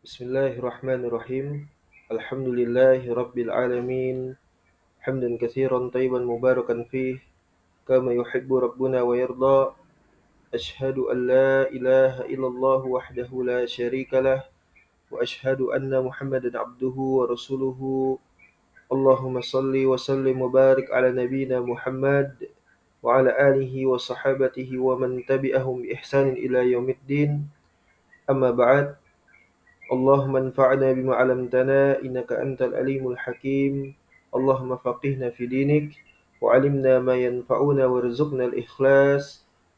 Bismillahirrahmanirrahim. Alhamdulillahi rabbil alamin. Hamdan katsiran tayyiban mubarakan fih kama yuhibbu rabbuna wa yarda. Ashhadu an la ilaha illallah wahdahu la syarika lah wa ashhadu anna Muhammadan abduhu wa rasuluhu. Allahumma salli wa sallim wa barik ala nabiyyina Muhammad wa ala alihi wa sahabatihi wa man tabi'ahum bi ihsanin ila yaumiddin. Amma ba'd. اللهم انفعنا بما علمتنا إنك أنت العليم الحكيم. اللهم فقهنا في دينك وعلمنا ما ينفعنا وارزقنا الإخلاص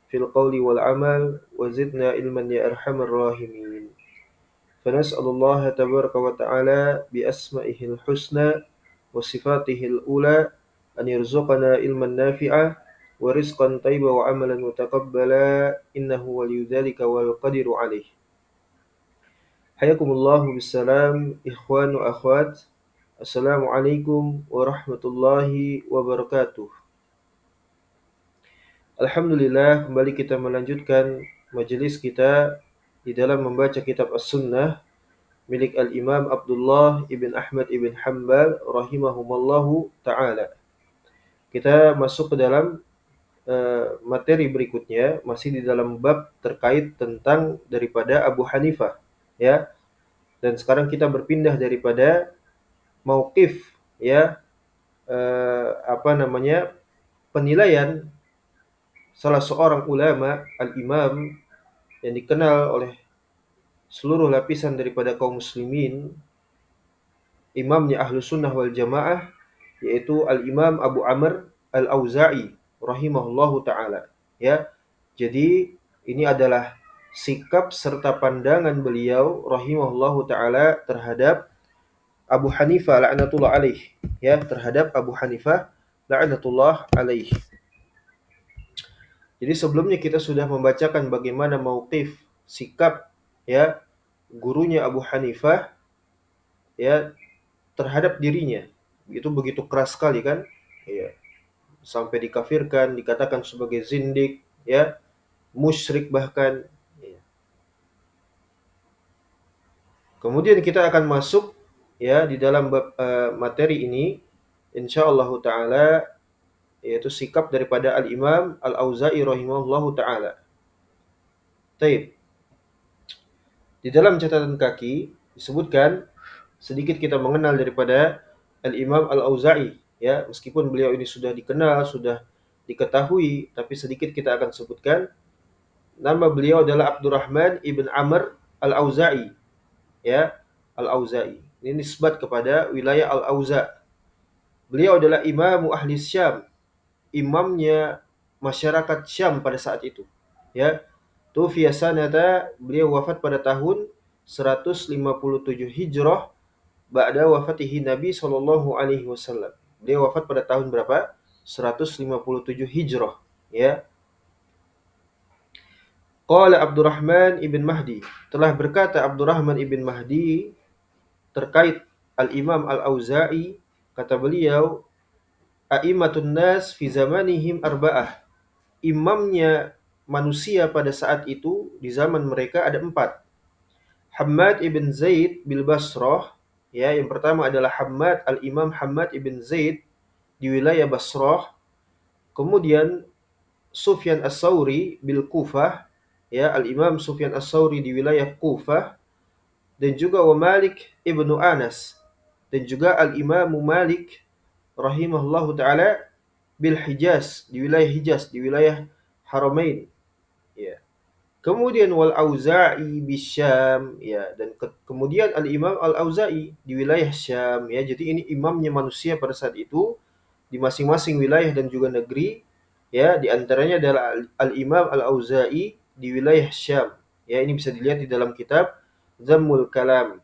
في القول والعمل وزدنا علما يا أرحم الراحمين. فنسأل الله تبارك وتعالى بأسمائه الحسنى وصفاته الأولى أن يرزقنا علما نافعا ورزقا طيبا وعملا متقبلا إنه ولي ذلك والقدر عليه. Hayakumullahu bisalam, ikhwan wa akhwat. Assalamualaikum warahmatullahi wabarakatuh. Alhamdulillah, kembali kita melanjutkan majelis kita di dalam membaca kitab As-Sunnah milik Al-Imam Abdullah ibn Ahmad ibn Hanbal rahimahumallahu ta'ala. Kita masuk ke dalam materi berikutnya, masih di dalam bab terkait tentang daripada Abu Hanifah, ya. Dan sekarang kita berpindah daripada mauqif, ya, penilaian salah seorang ulama al-imam yang dikenal oleh seluruh lapisan daripada kaum muslimin, imamnya ahlu sunnah wal jamaah, yaitu al-imam Abu Amr al-Auza'i rahimahullahu ta'ala, ya. Jadi ini adalah sikap serta pandangan beliau rahimahullahu ta'ala terhadap Abu Hanifah la'natullah alaih, ya, terhadap Abu Hanifah la'natullah alaih. Jadi sebelumnya kita sudah membacakan bagaimana mauqif, sikap, ya, gurunya Abu Hanifah, ya, terhadap dirinya. Itu begitu keras sekali kan? Ya, sampai dikafirkan, dikatakan sebagai zindik, ya, musyrik bahkan. Ya. Kemudian kita akan masuk, ya, di dalam materi ini insyaallah taala, yaitu sikap daripada Al-Imam Al-Auza'i rahimahullahu taala. Taib. Di dalam catatan kaki disebutkan sedikit kita mengenal daripada Al-Imam Al-Auza'i, ya, meskipun beliau ini sudah dikenal, sudah diketahui, tapi sedikit kita akan sebutkan. Nama beliau adalah Abdurrahman ibn Amr Al-Auza'i, ya, Al-Auza'i. Ini nisbat kepada wilayah Al-Auza'. Beliau adalah imamu ahli Syam, imamnya masyarakat Syam pada saat itu, ya. Tufiya sanata, beliau wafat pada tahun 157 Hijrah ba'da wafatihi Nabi sallallahu alaihi wasallam. Beliau wafat pada tahun berapa? 157 Hijrah, ya. Qala Abdurrahman ibn Mahdi, telah berkata Abdurrahman ibn Mahdi terkait Al-Imam Al-Auza'i, kata beliau, a'immatun nas fi zamanihim arba'ah. Imamnya manusia pada saat itu, di zaman mereka ada 4. Hammad ibn Zaid bil Basrah, ya, yang pertama adalah Hammad, al-Imam Hammad ibn Zaid di wilayah Basrah. Kemudian Sufyan As-Sauri bil Kufah, ya, al-Imam Sufyan As-Sauri di wilayah Kufah. Dan juga wa Malik ibnu Anas, dan juga al-Imam Malik rahimahullahu taala bil Hijaz, di wilayah Hijaz, di wilayah Haramain, ya. Kemudian wal Auza'i bisyam, ya, dan kemudian al-Imam Al-Auza'i di wilayah Syam, ya. Jadi ini imamnya manusia pada saat itu di masing-masing wilayah dan juga negeri, ya. Di antaranya adalah al-Imam Al-Auza'i di wilayah Syam, ya. Ini bisa dilihat di dalam kitab Zammul Kalam.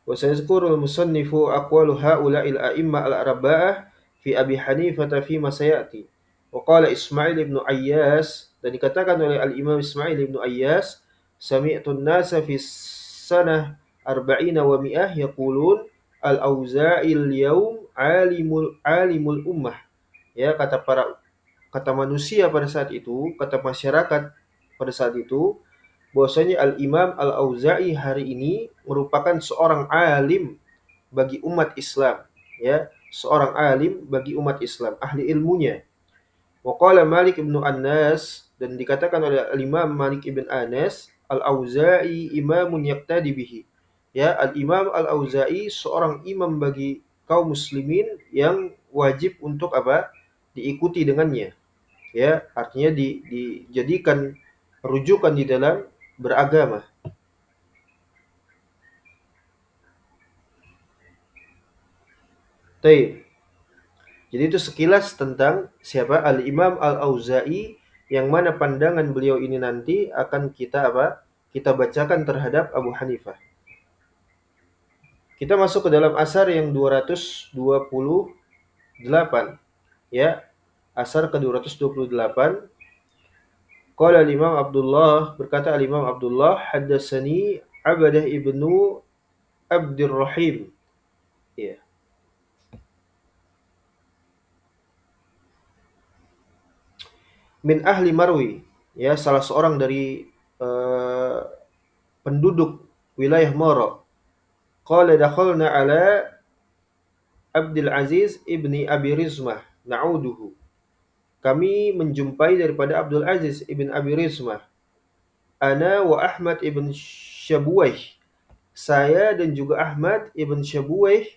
Wa sayazkurul musannifu aqwalu haula'il a'imma al-arba'ah fi Abi Hanifah fi ma sayati. Wa qala Ismail ibn Ayyas, dan dikatakan oleh Al-Imam Ismail ibn Ayyas, sami'tu an-nasa fi sanah arba'ina wa mi'ah yaqulun al-Auza'il yawm alimul ummah. Ya, kata para kata manusia pada saat itu, kata masyarakat pada saat itu, bahwasanya Al-Imam Al-Auza'i hari ini merupakan seorang alim bagi umat Islam, ya, seorang alim bagi umat Islam, ahli ilmunya. Wa qala Malik ibn Anas, dan dikatakan oleh Al-Imam Malik ibn Anas, Al-Auza'i imamun yaqtadi bihi. Ya, Al-Imam Al-Auza'i seorang imam bagi kaum muslimin yang wajib untuk apa? Diikuti dengannya. Ya, artinya dijadikan rujukan di dalam beragama. Taib. Jadi itu sekilas tentang siapa Al-Imam Al-Auza'i, yang mana pandangan beliau ini nanti akan kita apa? Kita bacakan terhadap Abu Hanifah. Kita masuk ke dalam asar yang 228, ya. Asar ke-228. Qala al-Imam Abdullah, berkata al-Imam Abdullah, haddatsani Abadah ibnu Abdurrahim. Ya. Min ahli Marwi, ya, salah seorang dari uh, penduduk wilayah Moro. Qala dakhalna ala Abdul Aziz ibni Abi Rizmah na'uduhu. Kami menjumpai daripada Abdul Aziz ibn Abi Rizmah. Ana wa Ahmad ibn Syabuwaih. Saya dan juga Ahmad ibn Syabuwaih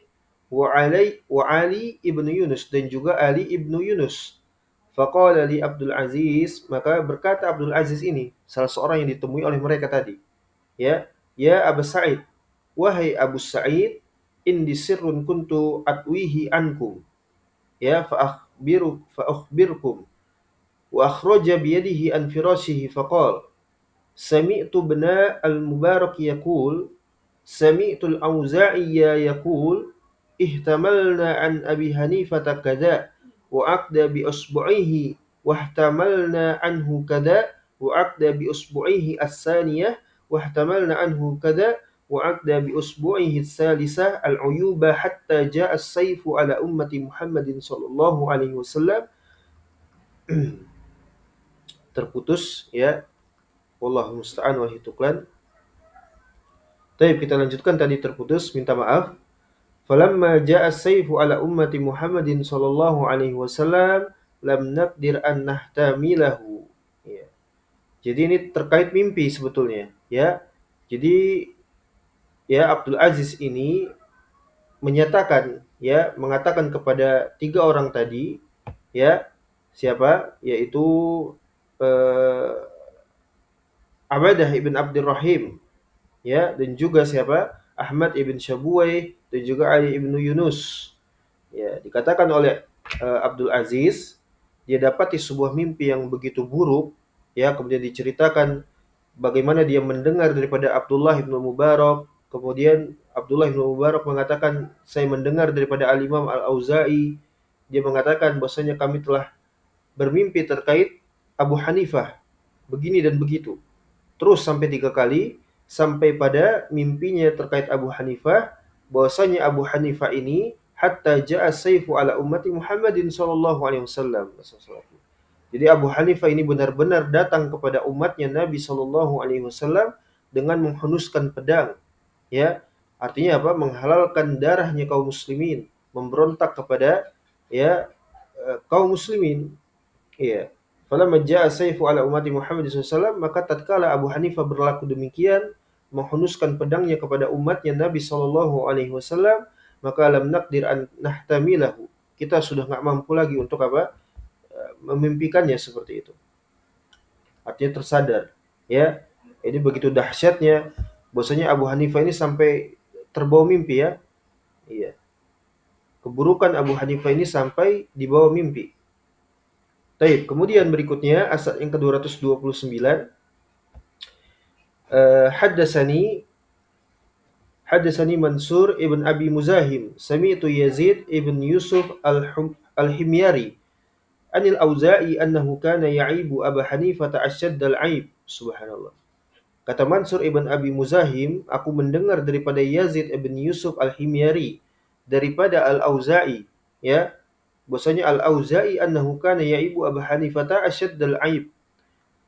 wa Ali ibn Yunus, dan juga Ali ibn Yunus. Faqala li Abdul Aziz, maka berkata Abdul Aziz ini, salah seorang yang ditemui oleh mereka tadi. Ya, ya Abu Sa'id, wahai Abu Sa'id, indi sirrun kuntu atwihi ankum. Ya, fa'akhbirkum. Wa akhraja biyadihi an firashihi faqala, sami'tu bna al-Mubarak yaqul, sami'tu al-Auza'i yaqul, ihtamalna an Abi Hanifata kadza wa aqda bi usbu'ihi wahtamalna anhu kadza wa aqda bi usbu'ihi as-saniyah wahtamalna anhu kadza wa aqda bi usbu'ihi as-salisah al-uyuba hatta ja'a as-sayfu ala ummati Muhammadin sallallahu alaihi wasallam. Terputus, ya, wallahu musta'an wa hituklan. Baik, kita lanjutkan, tadi terputus, minta maaf. Falamma ja'a as-sayfu ala ummati Muhammadin sallallahu alaihi wasallam lam naqdir an nahtamilahu. Ya. Jadi ini terkait mimpi sebetulnya, ya. Jadi ya Abdul Aziz ini menyatakan, ya, mengatakan kepada tiga orang tadi, ya, siapa? Yaitu eh, Abadah ibn Abdurrahim, ya, dan juga siapa? Ahmad ibn Syabuwai, dan juga Ali ibn Yunus. Ya, dikatakan oleh Abdul Aziz, dia dapati sebuah mimpi yang begitu buruk, ya, kemudian diceritakan bagaimana dia mendengar daripada Abdullah ibn Mubarak, kemudian Abdullah ibn Mubarak mengatakan, saya mendengar daripada Al-Imam Al-Auza'i, dia mengatakan bahwasanya kami telah bermimpi terkait Abu Hanifah, begini dan begitu. Terus sampai 3 kali, sampai pada mimpinya terkait Abu Hanifah, bahwasanya Abu Hanifah ini hatta ja'a sayfu ala ummati Muhammadin sallallahu alaihi wasallam. Jadi Abu Hanifah ini benar-benar datang kepada umatnya Nabi sallallahu alaihi wasallam dengan menghunuskan pedang, ya. Artinya apa? Menghalalkan darahnya kaum muslimin, memberontak kepada, ya, kaum muslimin. Iya. Falamma jaa sayfu ala ummati Muhammad SAW, maka tatkala Abu Hanifah berlaku demikian, menghunuskan pedangnya kepada umatnya Nabi sallallahu alaihi wasallam, maka lam naqdir an nahtamilahu. Kita sudah enggak mampu lagi untuk apa? Memimpikannya seperti itu. Artinya tersadar, ya. Ini begitu dahsyatnya bahwasanya Abu Hanifah ini sampai terbawa mimpi, ya. Iya. Keburukan Abu Hanifah ini sampai dibawa mimpi. Baik, kemudian berikutnya asar yang ke-229, haddatsani Mansur ibn Abi Muzahim, sami'tu Yazid ibn Yusuf al-Himyari anil Auza'i annahu kana ya'ibu Abu Hanifah asyadd al-'aib. Subhanallah. Kata Mansur ibn Abi Muzahim, aku mendengar daripada Yazid ibn Yusuf al-Himyari daripada Al-Auza'i, ya, bahwasanya Al-Auza'i annahu kana ya'ibu Abu Hanifah asyaddal 'aib.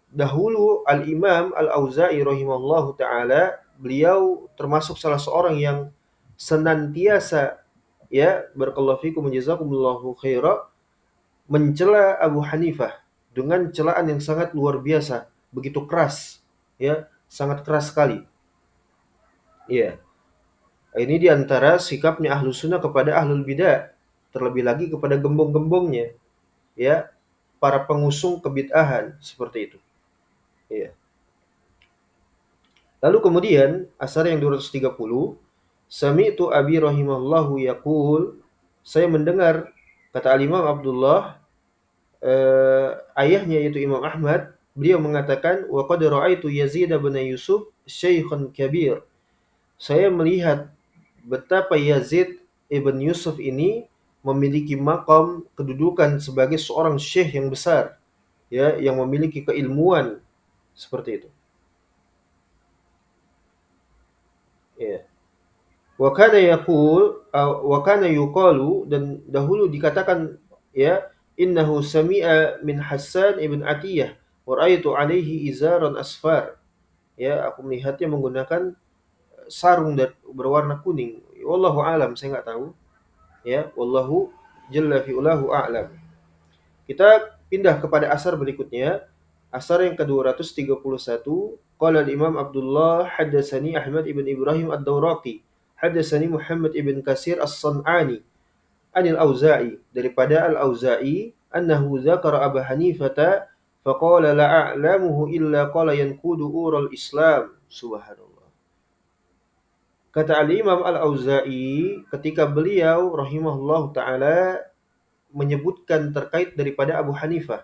Dahulu Al-Imam Al-Auza'i rahimahullahu taala, beliau termasuk salah seorang yang senantiasa, ya, barakallahu fikum jazakumullahu khaira, mencela Abu Hanifah dengan celaan yang sangat luar biasa, begitu keras, ya, sangat keras sekali. Iya. Ini diantara sikapnya ahlu sunnah kepada ahlul bidah, terlebih lagi kepada gembong-gembongnya, ya, para pengusung kebid'ahan seperti itu. Iya. Lalu kemudian asar yang 230, sami'tu abi rahimahullahu yaqul, saya mendengar, kata al-Imam Abdullah, ayahnya yaitu Imam Ahmad, beliau mengatakan, wa qad ra'aitu Yazid bin Yusuf syaikhan kabir. Saya melihat betapa Yazid ibn Yusuf ini memiliki maqam kedudukan sebagai seorang syekh yang besar, ya, yang memiliki keilmuan seperti itu. Ya. Wa kana yaqul wa kana yuqalu, dan dahulu dikatakan, ya, innahu sami'a min Hassan ibn Atiyah wa ra'aitu alaihi izaran asfar. Ya, aku melihatnya menggunakan sarung berwarna kuning. Wallahu alam, saya enggak tahu. Ya, wallahu jalla fi ulahu a'lam. Kita pindah kepada asar berikutnya. Asar yang ke-231, qala al-Imam Abdullah haddatsani Ahmad ibn Ibrahim ad-Dawraqi, haddatsani Muhammad ibn Kasir as-San'ani, anil Auza'i, daripada Al-Auza'i, annahu dzakara Abu Hanifah faqala la a'lamuhu illa qala yanqudu ural Islam. Subhanallah. Kata al-Imam Al-Auza'i ketika beliau rahimahullahu taala menyebutkan terkait daripada Abu Hanifah.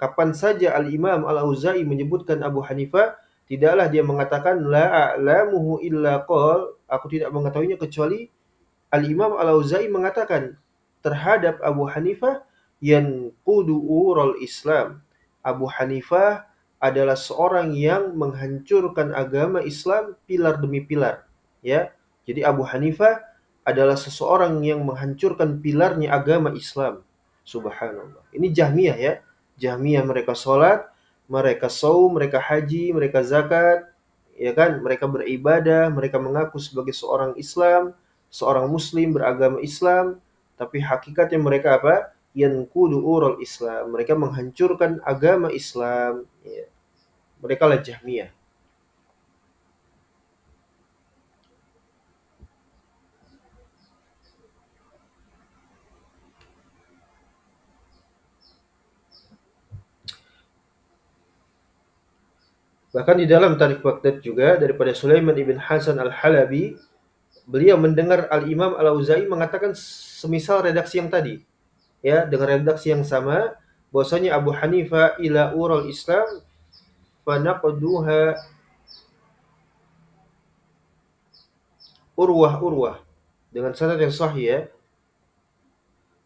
Kapan saja Al-Imam Al-Auza'i menyebutkan Abu Hanifah, tidaklah dia mengatakan la a'lamuhu illa qal, aku tidak mengetahuinya kecuali Al-Imam Al-Auza'i mengatakan terhadap Abu Hanifah, yanqudu ural Islam. Abu Hanifah adalah seorang yang menghancurkan agama Islam pilar demi pilar, ya. Jadi Abu Hanifah adalah seseorang yang menghancurkan pilarnya agama Islam. Subhanallah. Ini Jahmiyah, ya. Jahmiyah mereka sholat, mereka saum, mereka haji, mereka zakat, ya kan? Mereka beribadah, mereka mengaku sebagai seorang Islam, seorang Muslim beragama Islam, tapi hakikatnya mereka apa? Yanqudu ural Islam. Mereka menghancurkan agama Islam. Ya. Mereka lah Jahmiyah. Bahkan di dalam Tarikh Baghdad juga daripada Sulaiman ibn Hasan al-Halabi, beliau mendengar Al-Imam Al-Auza'i mengatakan semisal redaksi yang tadi, ya, dengan redaksi yang sama, bahwasanya Abu Hanifah ila ural Islam fanaqduha urwah dengan sanad yang sahih, ya.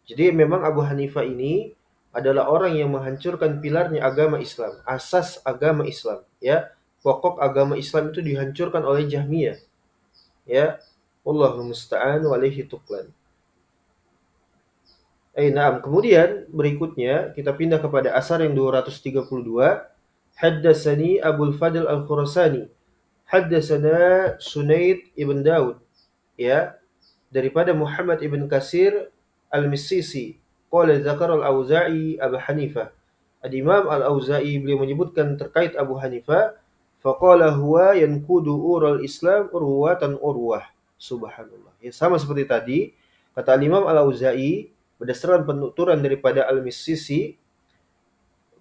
Jadi memang Abu Hanifah ini adalah orang yang menghancurkan pilarnya agama Islam, asas agama Islam, ya. Pokok agama Islam itu dihancurkan oleh Jahmiyah, ya. Wallahu musta'an wa alaihi tuqlan. Naam. Kemudian berikutnya kita pindah kepada asar yang 232. Haddatsani Abul Fadl Al-Khurasani, haddatsana Sunaid ibn Daud, ya, daripada Muhammad ibn Kasir Al-Misisi, qala dzakara Al-Auza'i Abu Hanifah. Al-Imam Al-Auza'i beliau menyebutkan terkait Abu Hanifah, faqala huwa yanqudu ural Islam urwatan urwah. Subhanallah. Ya, sama seperti tadi, kata Al-Imam Al-Auza'i berdasarkan penuturan daripada Al-Misisi,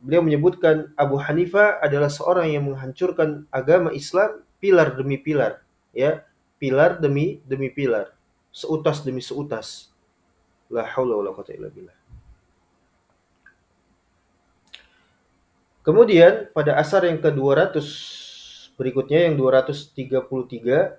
beliau menyebutkan Abu Hanifah adalah seorang yang menghancurkan agama Islam pilar demi pilar, ya, pilar demi pilar, seutas demi seutas. La haula wala quwwata illa billah. Kemudian pada asar yang ke-200 berikutnya yang 233,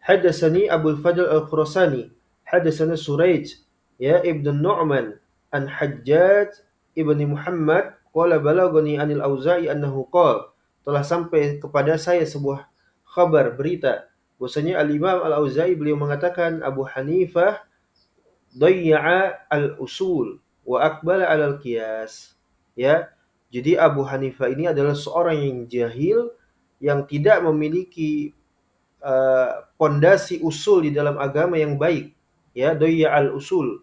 haddatsani Abul Fadl Al-Khurasani, haddatsana Suraij, ya, Ibn Nu'man, an Hajjaj Ibn Muhammad, qala balagani anil Auza'i annahu qala, telah sampai kepada saya sebuah kabar berita bahwasanya Al-Imam Al-Auza'i beliau mengatakan Abu Hanifah Dayya'a al-usul wa aqbala 'alal qiyas. Ya. Jadi Abu Hanifah ini adalah seorang yang jahil yang tidak memiliki pondasi usul di dalam agama yang baik. Ya, dayya'al usul.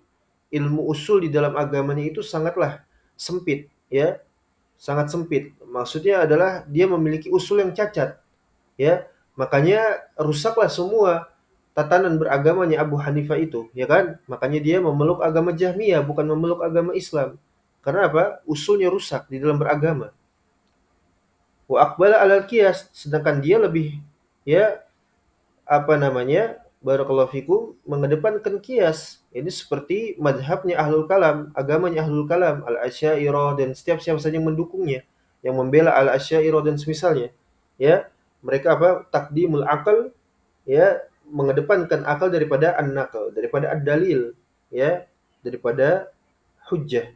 Ilmu usul di dalam agamanya itu sangatlah sempit, ya. Sangat sempit. Maksudnya adalah dia memiliki usul yang cacat, ya. Makanya rusaklah semua tatanan beragamanya Abu Hanifah itu, ya kan? Makanya dia memeluk agama Jahmiyah, bukan memeluk agama Islam. Karena apa? Usulnya rusak di dalam beragama. Wa aqbala 'alal qiyas, sedangkan dia lebih, ya, apa namanya? Barakallahu fikum, mengedepankan qiyas. Ini seperti madhabnya Ahlul Kalam, agamanya Ahlul Kalam, Al-Asy'ariyah dan setiap siapa saja yang mendukungnya, yang membela Al-Asy'ariyah dan semisalnya. Ya, mereka apa? Taqdimul aql, ya, mengedepankan akal daripada an-naql, daripada ad-dalil, ya, daripada hujjah.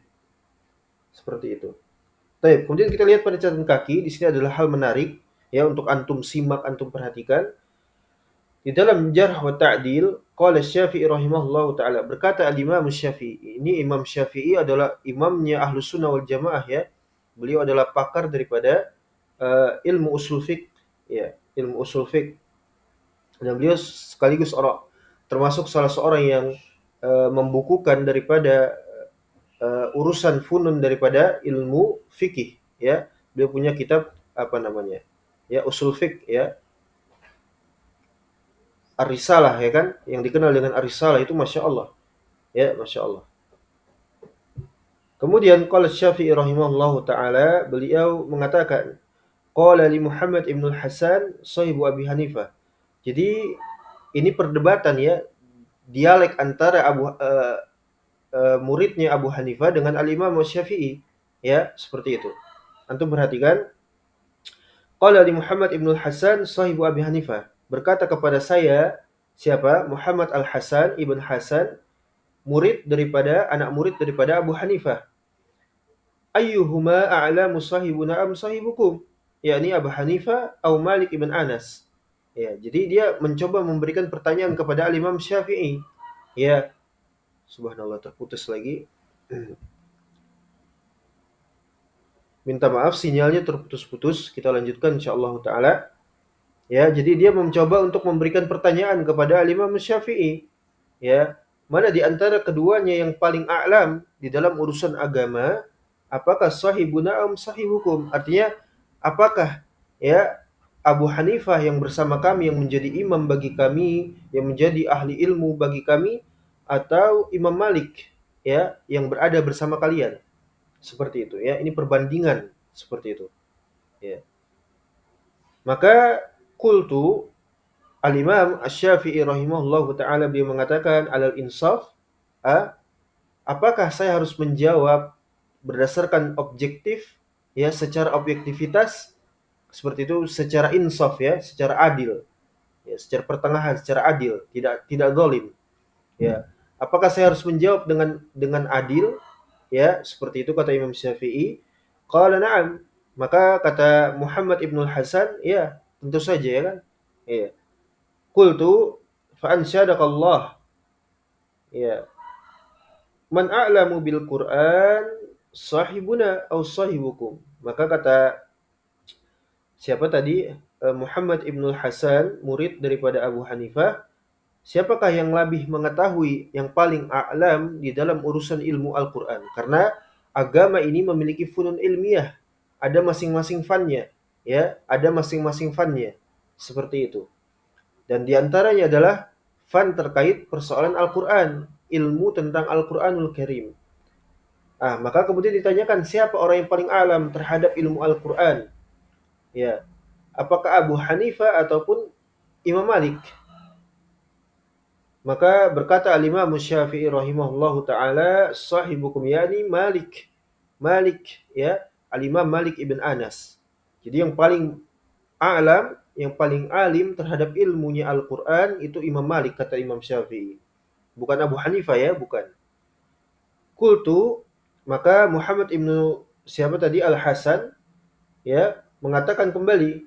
Seperti itu. Baik, kemudian kita lihat pada catatan kaki, di sini adalah hal menarik, ya, untuk antum simak, antum perhatikan. Di dalam Jarh wa Ta'dil, qala Syafi'i rahimahullahu taala, berkata al-Imam Syafi'i. Ini Imam Syafi'i adalah imamnya Ahlus Sunnah wal Jamaah, ya. Beliau adalah pakar daripada ilmu usul fiqh, ya, ilmu usul fiqh. Dan beliau sekaligus orang termasuk salah seorang yang membukukan daripada urusan funun daripada ilmu fikih, ya. Beliau punya kitab apa namanya? Ya, usul fiqh, ya. Ar-Risalah, ya kan? Yang dikenal dengan Ar-Risalah itu Masya Allah. Ya, Masya Allah. Kemudian qala Syafi'i rahimahullahu taala, beliau mengatakan, qala li Muhammad ibn al-Hasan sahibu Abi Hanifah. Jadi ini perdebatan, ya, dialek antara muridnya Abu Hanifah dengan al-Imam Syafi'i, ya, seperti itu. Antum perhatikan, qala li Muhammad ibn al-Hasan sahibu Abi Hanifah, berkata kepada saya, siapa? Muhammad al-Hasan ibn Hasan, anak murid daripada Abu Hanifah. Ayyuhuma a'lamu sahibuna am sahibukum? Yakni Abu Hanifah atau Malik ibn Anas. Ya, jadi dia mencoba memberikan pertanyaan kepada Al-Imam Syafi'i. Ya, subhanallah, terputus lagi. Minta maaf, sinyalnya terputus-putus. Kita lanjutkan insyaallah taala. Ya, jadi dia mencoba untuk memberikan pertanyaan kepada Al-Imam Syafi'i. Ya, mana di antara keduanya yang paling a'lam di dalam urusan agama? Apakah sahibuna am sahibukum? Artinya, apakah, ya, Abu Hanifah yang bersama kami, yang menjadi imam bagi kami, yang menjadi ahli ilmu bagi kami, atau Imam Malik, ya, yang berada bersama kalian? Seperti itu, ya. Ini perbandingan seperti itu, ya. Maka qultu, Al-Imam Asy-Syafi'i rahimahullahu taala, beliau mengatakan, alal insaf, apakah saya harus menjawab berdasarkan objektif, ya, secara objektivitas seperti itu, secara insaf, ya, secara adil, ya, secara pertengahan, secara adil, tidak zalim, ya. Apakah saya harus menjawab dengan adil, ya, seperti itu kata Imam Syafi'i. Qala na'am, maka kata Muhammad ibn Hasan, ya, tentu saja, ya kan, ya. Qultu fa ansyadakallah, ya, man a'lamu bil Qur'an sahibuna aw sahibukum. Maka kata siapa tadi? Muhammad ibn Hasan, murid daripada Abu Hanifah, siapakah yang lebih mengetahui, yang paling a'lam di dalam urusan ilmu Al-Qur'an? Karena agama ini memiliki funun ilmiah, ada masing-masing fannya, ya, ada masing-masing fannya. Seperti itu. Dan di antaranya adalah fan terkait persoalan Al-Qur'an, ilmu tentang Al-Qur'anul Karim. Maka kemudian ditanyakan, siapa orang yang paling alam terhadap ilmu Al-Qur'an? Ya. Apakah Abu Hanifah ataupun Imam Malik? Maka berkata Al-Imam Syafi'i rahimahullahu taala, sahibukum yani Malik. Malik, ya, Al-Imam Malik ibn Anas. Jadi yang paling a'lam, yang paling alim terhadap ilmunya Al-Qur'an itu Imam Malik, kata Imam Syafi'i. Bukan Abu Hanifah, ya, bukan. Qultu, maka Muhammad ibnu siapa tadi? Al-Hasan, ya, mengatakan kembali,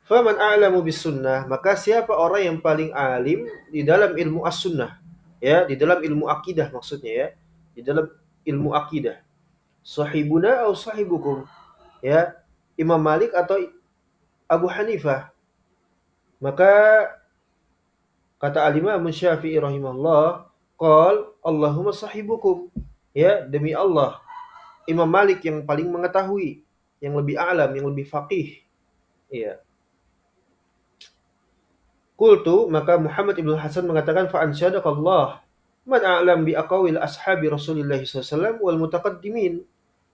faman a'lamu bis sunnah, maka siapa orang yang paling alim di dalam ilmu as-sunnah? Ya, di dalam ilmu akidah maksudnya ya. Di dalam ilmu akidah. Sahibuna atau sahibukum? Ya, Imam Malik atau Abu Hanifah? Maka kata Al-Imam Syafi'i rahimahullah, qal Allahumma sahibukum. Ya, demi Allah, Imam Malik yang paling mengetahui, yang lebih alam, yang lebih faqih. Iya. Qultu, maka Muhammad ibn Hasan mengatakan fa ansyadakallah man a'lam bi aqawil ashabi Rasulillah SAW wal mutaqaddimin.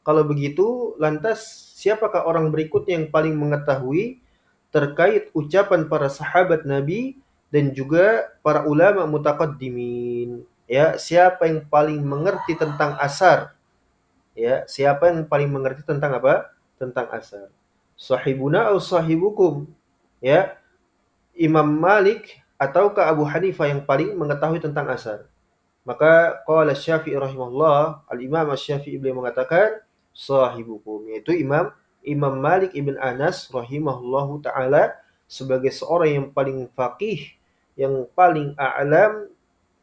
Kalau begitu, lantas siapakah orang berikutnya yang paling mengetahui terkait ucapan para sahabat Nabi dan juga para ulama mutaqaddimin? Ya, siapa yang paling mengerti tentang asar? Ya, siapa yang paling mengerti tentang apa? Tentang asar. Sahibuna atau sahibukum? Ya, Imam Malik ataukah Abu Hanifah yang paling mengetahui tentang asar? Maka qala Syafi'i rahimahullah, Al-Imam Asy-Syafi'i beliau mengatakan sahibukum, yaitu Imam Malik ibn Anas rahimahullahu taala sebagai seorang yang paling faqih, yang paling a'lam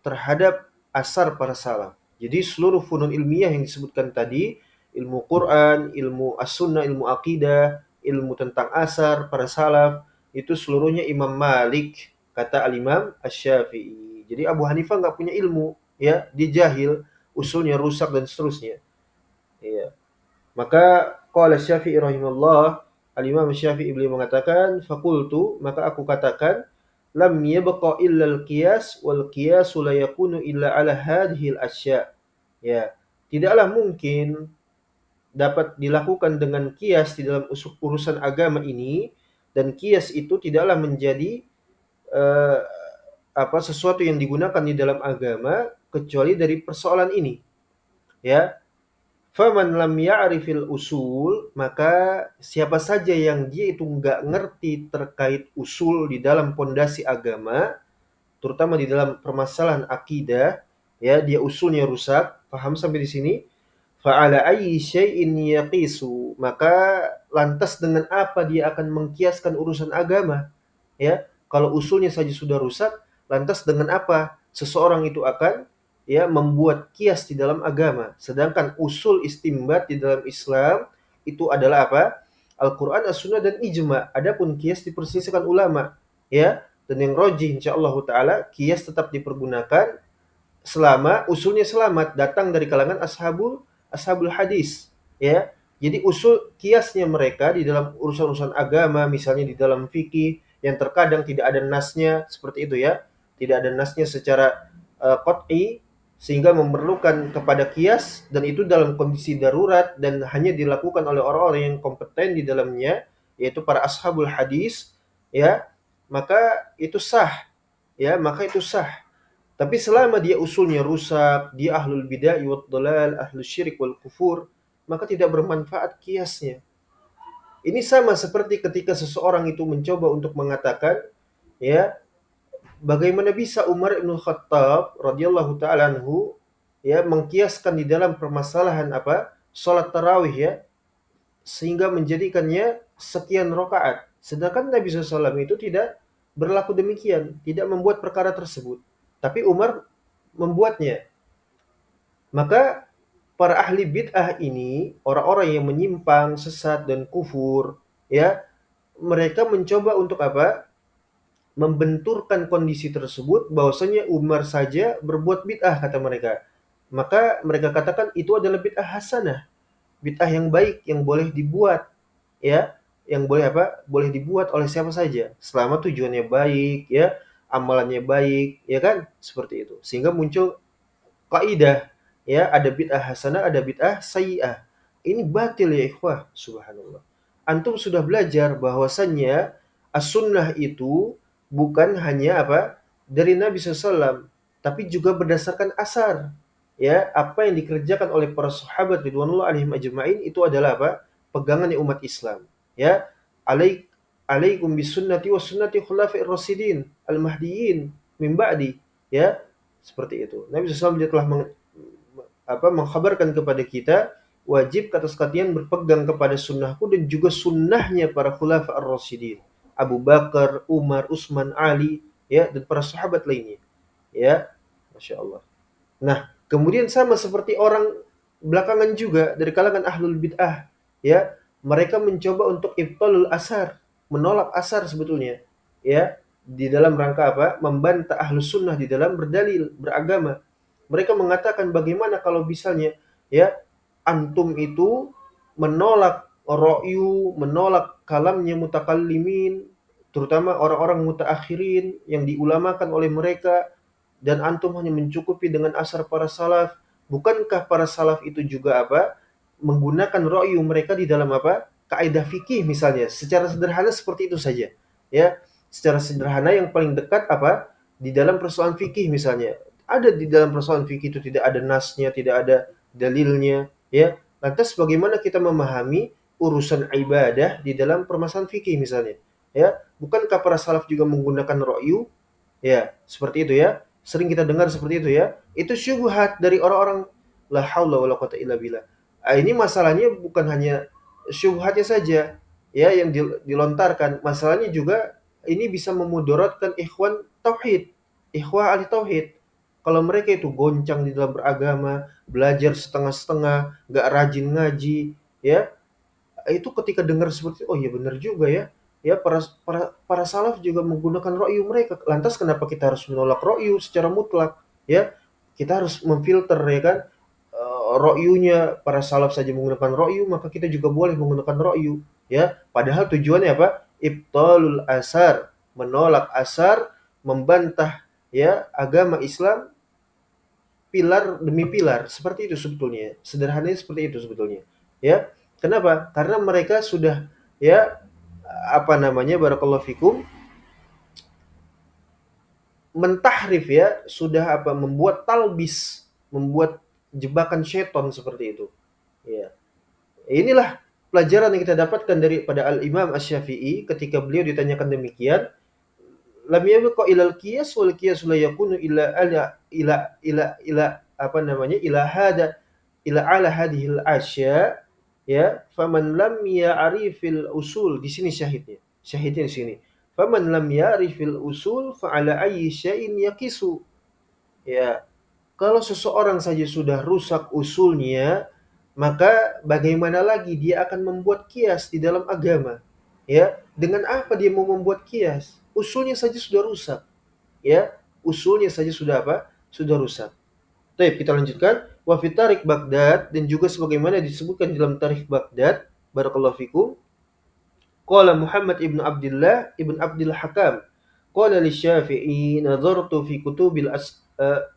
terhadap asar para salaf. Jadi seluruh funun ilmiah yang disebutkan tadi, ilmu Quran, ilmu as-sunnah, ilmu akidah, ilmu tentang asar para salaf, itu seluruhnya Imam Malik, kata Al-Imam Asy-Syafi'i. Jadi Abu Hanifah nggak punya ilmu, ya, dia jahil, usulnya rusak dan seterusnya. Ya. Maka qala Syafi'i rahimahullah, Al-Imam Syafi'i beliau mengatakan, fakultu, maka aku katakan, lam yabqa illa al-qiyas wal qiyasu la yakunu illa ala hadhil asya. Ya, tidaklah mungkin dapat dilakukan dengan kias di dalam urusan agama ini, dan kias itu tidaklah menjadi eh, sesuatu yang digunakan di dalam agama kecuali dari persoalan ini. Ya, faman lam ya'rifil usul, maka siapa saja yang dia itu nggak ngerti terkait usul di dalam pondasi agama, terutama di dalam permasalahan akidah, ya, dia usulnya rusak. Paham sampai di sini? Fa'ala ayyi syai'in yaqisu, maka lantas dengan apa dia akan mengkiaskan urusan agama? Ya, kalau usulnya saja sudah rusak, lantas dengan apa seseorang itu akan, ya, membuat kias di dalam agama? Sedangkan usul istimbat di dalam Islam itu adalah apa? Al-Qur'an, As-Sunnah dan ijma'. Adapun kias diperselisihkan ulama, ya. Dan yang rajih insyaallah taala kias tetap dipergunakan selama usulnya selamat, datang dari kalangan ashabul hadis, ya. Jadi usul kiasnya mereka di dalam urusan-urusan agama, misalnya di dalam fikih yang terkadang tidak ada nasnya seperti itu, ya. Tidak ada nasnya secara qat'i, sehingga memerlukan kepada kias, dan itu dalam kondisi darurat dan hanya dilakukan oleh orang-orang yang kompeten di dalamnya, yaitu para ashabul hadis, ya. Maka itu sah, ya, maka itu sah. Tapi selama dia usulnya rusak, dia ahlul bid'ah wad dhalal, ahlus syirik wal kufur, maka tidak bermanfaat kiasnya. Ini sama seperti ketika seseorang itu mencoba untuk mengatakan, ya, bagaimana bisa Umar bin Khattab radhiyallahu taala anhu, ya, mengkiaskan di dalam permasalahan salat tarawih, ya, sehingga menjadikannya sekian rakaat. Sedangkan Nabi SAW itu tidak berlaku demikian, tidak membuat perkara tersebut. Tapi Umar membuatnya. Maka para ahli bid'ah ini, orang-orang yang menyimpang, sesat dan kufur, ya, mereka mencoba untuk apa? Membenturkan kondisi tersebut bahwasanya Umar saja berbuat bid'ah, kata mereka. Maka mereka katakan itu adalah bid'ah hasanah, bid'ah yang baik yang boleh dibuat, ya, yang boleh boleh dibuat oleh siapa saja selama tujuannya baik, ya, amalannya baik, ya kan, seperti itu. Sehingga muncul kaidah, ya, ada bid'ah hasanah, ada bid'ah sayyi'ah. Ini batil ya ikhwah, subhanallah. Antum sudah belajar bahwasannya as-sunnah itu bukan hanya dari Nabi SAW, tapi juga berdasarkan asar. Ya, apa yang dikerjakan oleh para sahabat ridwanullah alaihim ajma'in itu adalah pegangannya umat Islam. Ya, alaikum bisunnati wa sunnati khulafa'ir rasyidin al-mahdiyyin min ba'di. Ya, seperti itu. Nabi SAW telah mengkhabarkan kepada kita, wajib atas kalian berpegang kepada sunnahku dan juga sunnahnya para khulafa ar-rasyidin, Abu Bakar, Umar, Utsman, Ali, ya, dan para sahabat lainnya. Ya, Masya Allah. Nah, kemudian sama seperti orang belakangan juga dari kalangan ahlul bid'ah, ya, mereka mencoba untuk ibtalul asar, menolak asar sebetulnya, ya, di dalam rangka apa? Membantah ahlus sunnah di dalam berdalil, beragama. Mereka mengatakan bagaimana kalau misalnya, ya, antum itu menolak ro'yu, menolak kalamnya mutakallimin, terutama orang-orang mutaakhirin yang diulamakan oleh mereka, dan antum hanya mencukupi dengan asar para salaf. Bukankah para salaf itu juga apa? Menggunakan ro'yu mereka di dalam apa? Kaidah fikih misalnya. Secara sederhana seperti itu saja. Ya, secara sederhana yang paling dekat apa? Di dalam persoalan fikih misalnya. Ada di dalam persoalan fikih itu tidak ada nasnya, tidak ada dalilnya, ya. Lantas bagaimana kita memahami urusan ibadah di dalam permasalahan fikih misalnya? Ya, bukankah para salaf juga menggunakan ro'yu? Ya, seperti itu ya. Sering kita dengar seperti itu ya. Itu syubhat dari orang-orang la haula wala quwata illa billah. Ini masalahnya bukan hanya syubhatnya saja ya yang dilontarkan. Masalahnya juga ini bisa memudaratkan ikhwan tauhid, ikhwah ahli tauhid. Kalau mereka itu goncang di dalam beragama, belajar setengah-setengah, nggak rajin ngaji, ya, itu ketika dengar seperti oh iya benar juga ya. Ya para salaf juga menggunakan ro'yu mereka. Lantas kenapa kita harus menolak ro'yu secara mutlak? Ya, kita harus memfilter ya kan. Ro'yunya para salaf saja menggunakan ro'yu, maka kita juga boleh menggunakan ro'yu. Ya, padahal tujuannya apa? Ibtalul asar, menolak asar, membantah ya agama Islam pilar demi pilar. Seperti itu sebetulnya. Sederhananya seperti itu sebetulnya. Ya. Kenapa? Karena mereka sudah ya apa namanya barakallahu fikum mentahrif ya, sudah apa membuat talbis, membuat jebakan syaitan seperti itu. Ya. Inilah pelajaran yang kita dapatkan daripada Al-Imam Asy-Syafi'i ketika beliau ditanyakan demikian, lam yabqa ilal qiyas wal qiyas la yakunu illa ila apa namanya ila ala hadhil asya, ya, faman lam ya'rifil usul, di sini syahidnya di sini, faman lam ya'rifil usul fa ala ayyi syai'in yaqisu. Ya, kalau seseorang saja sudah rusak usulnya, maka bagaimana lagi dia akan membuat kias di dalam agama? Ya, dengan apa dia mau membuat kias? Usulnya saja sudah rusak. Ya, usulnya saja sudah apa? Sudah rusak. Baik, kita lanjutkan. Wa fi Tarikh Baghdad, dan juga sebagaimana disebutkan dalam Tarikh Baghdad, barakallahu fikum. Qala Muhammad ibn Abdullah ibn Abdul Hakam, qala li Syafi'i nazartu fi kutubil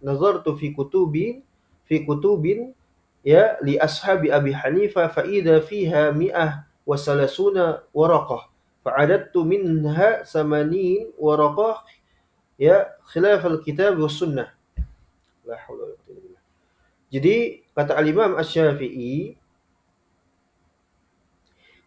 nazartu fi kutubin ya li ashabi Abi Hanifah fa idza fiha mi'ah wa salasuna waraqah fa'adattu minha samanin waraqah ya khilaf al-kitab was sunnah. La haula wala quwwata illa billah. Jadi kata Al-Imam Asy-Syafi'i,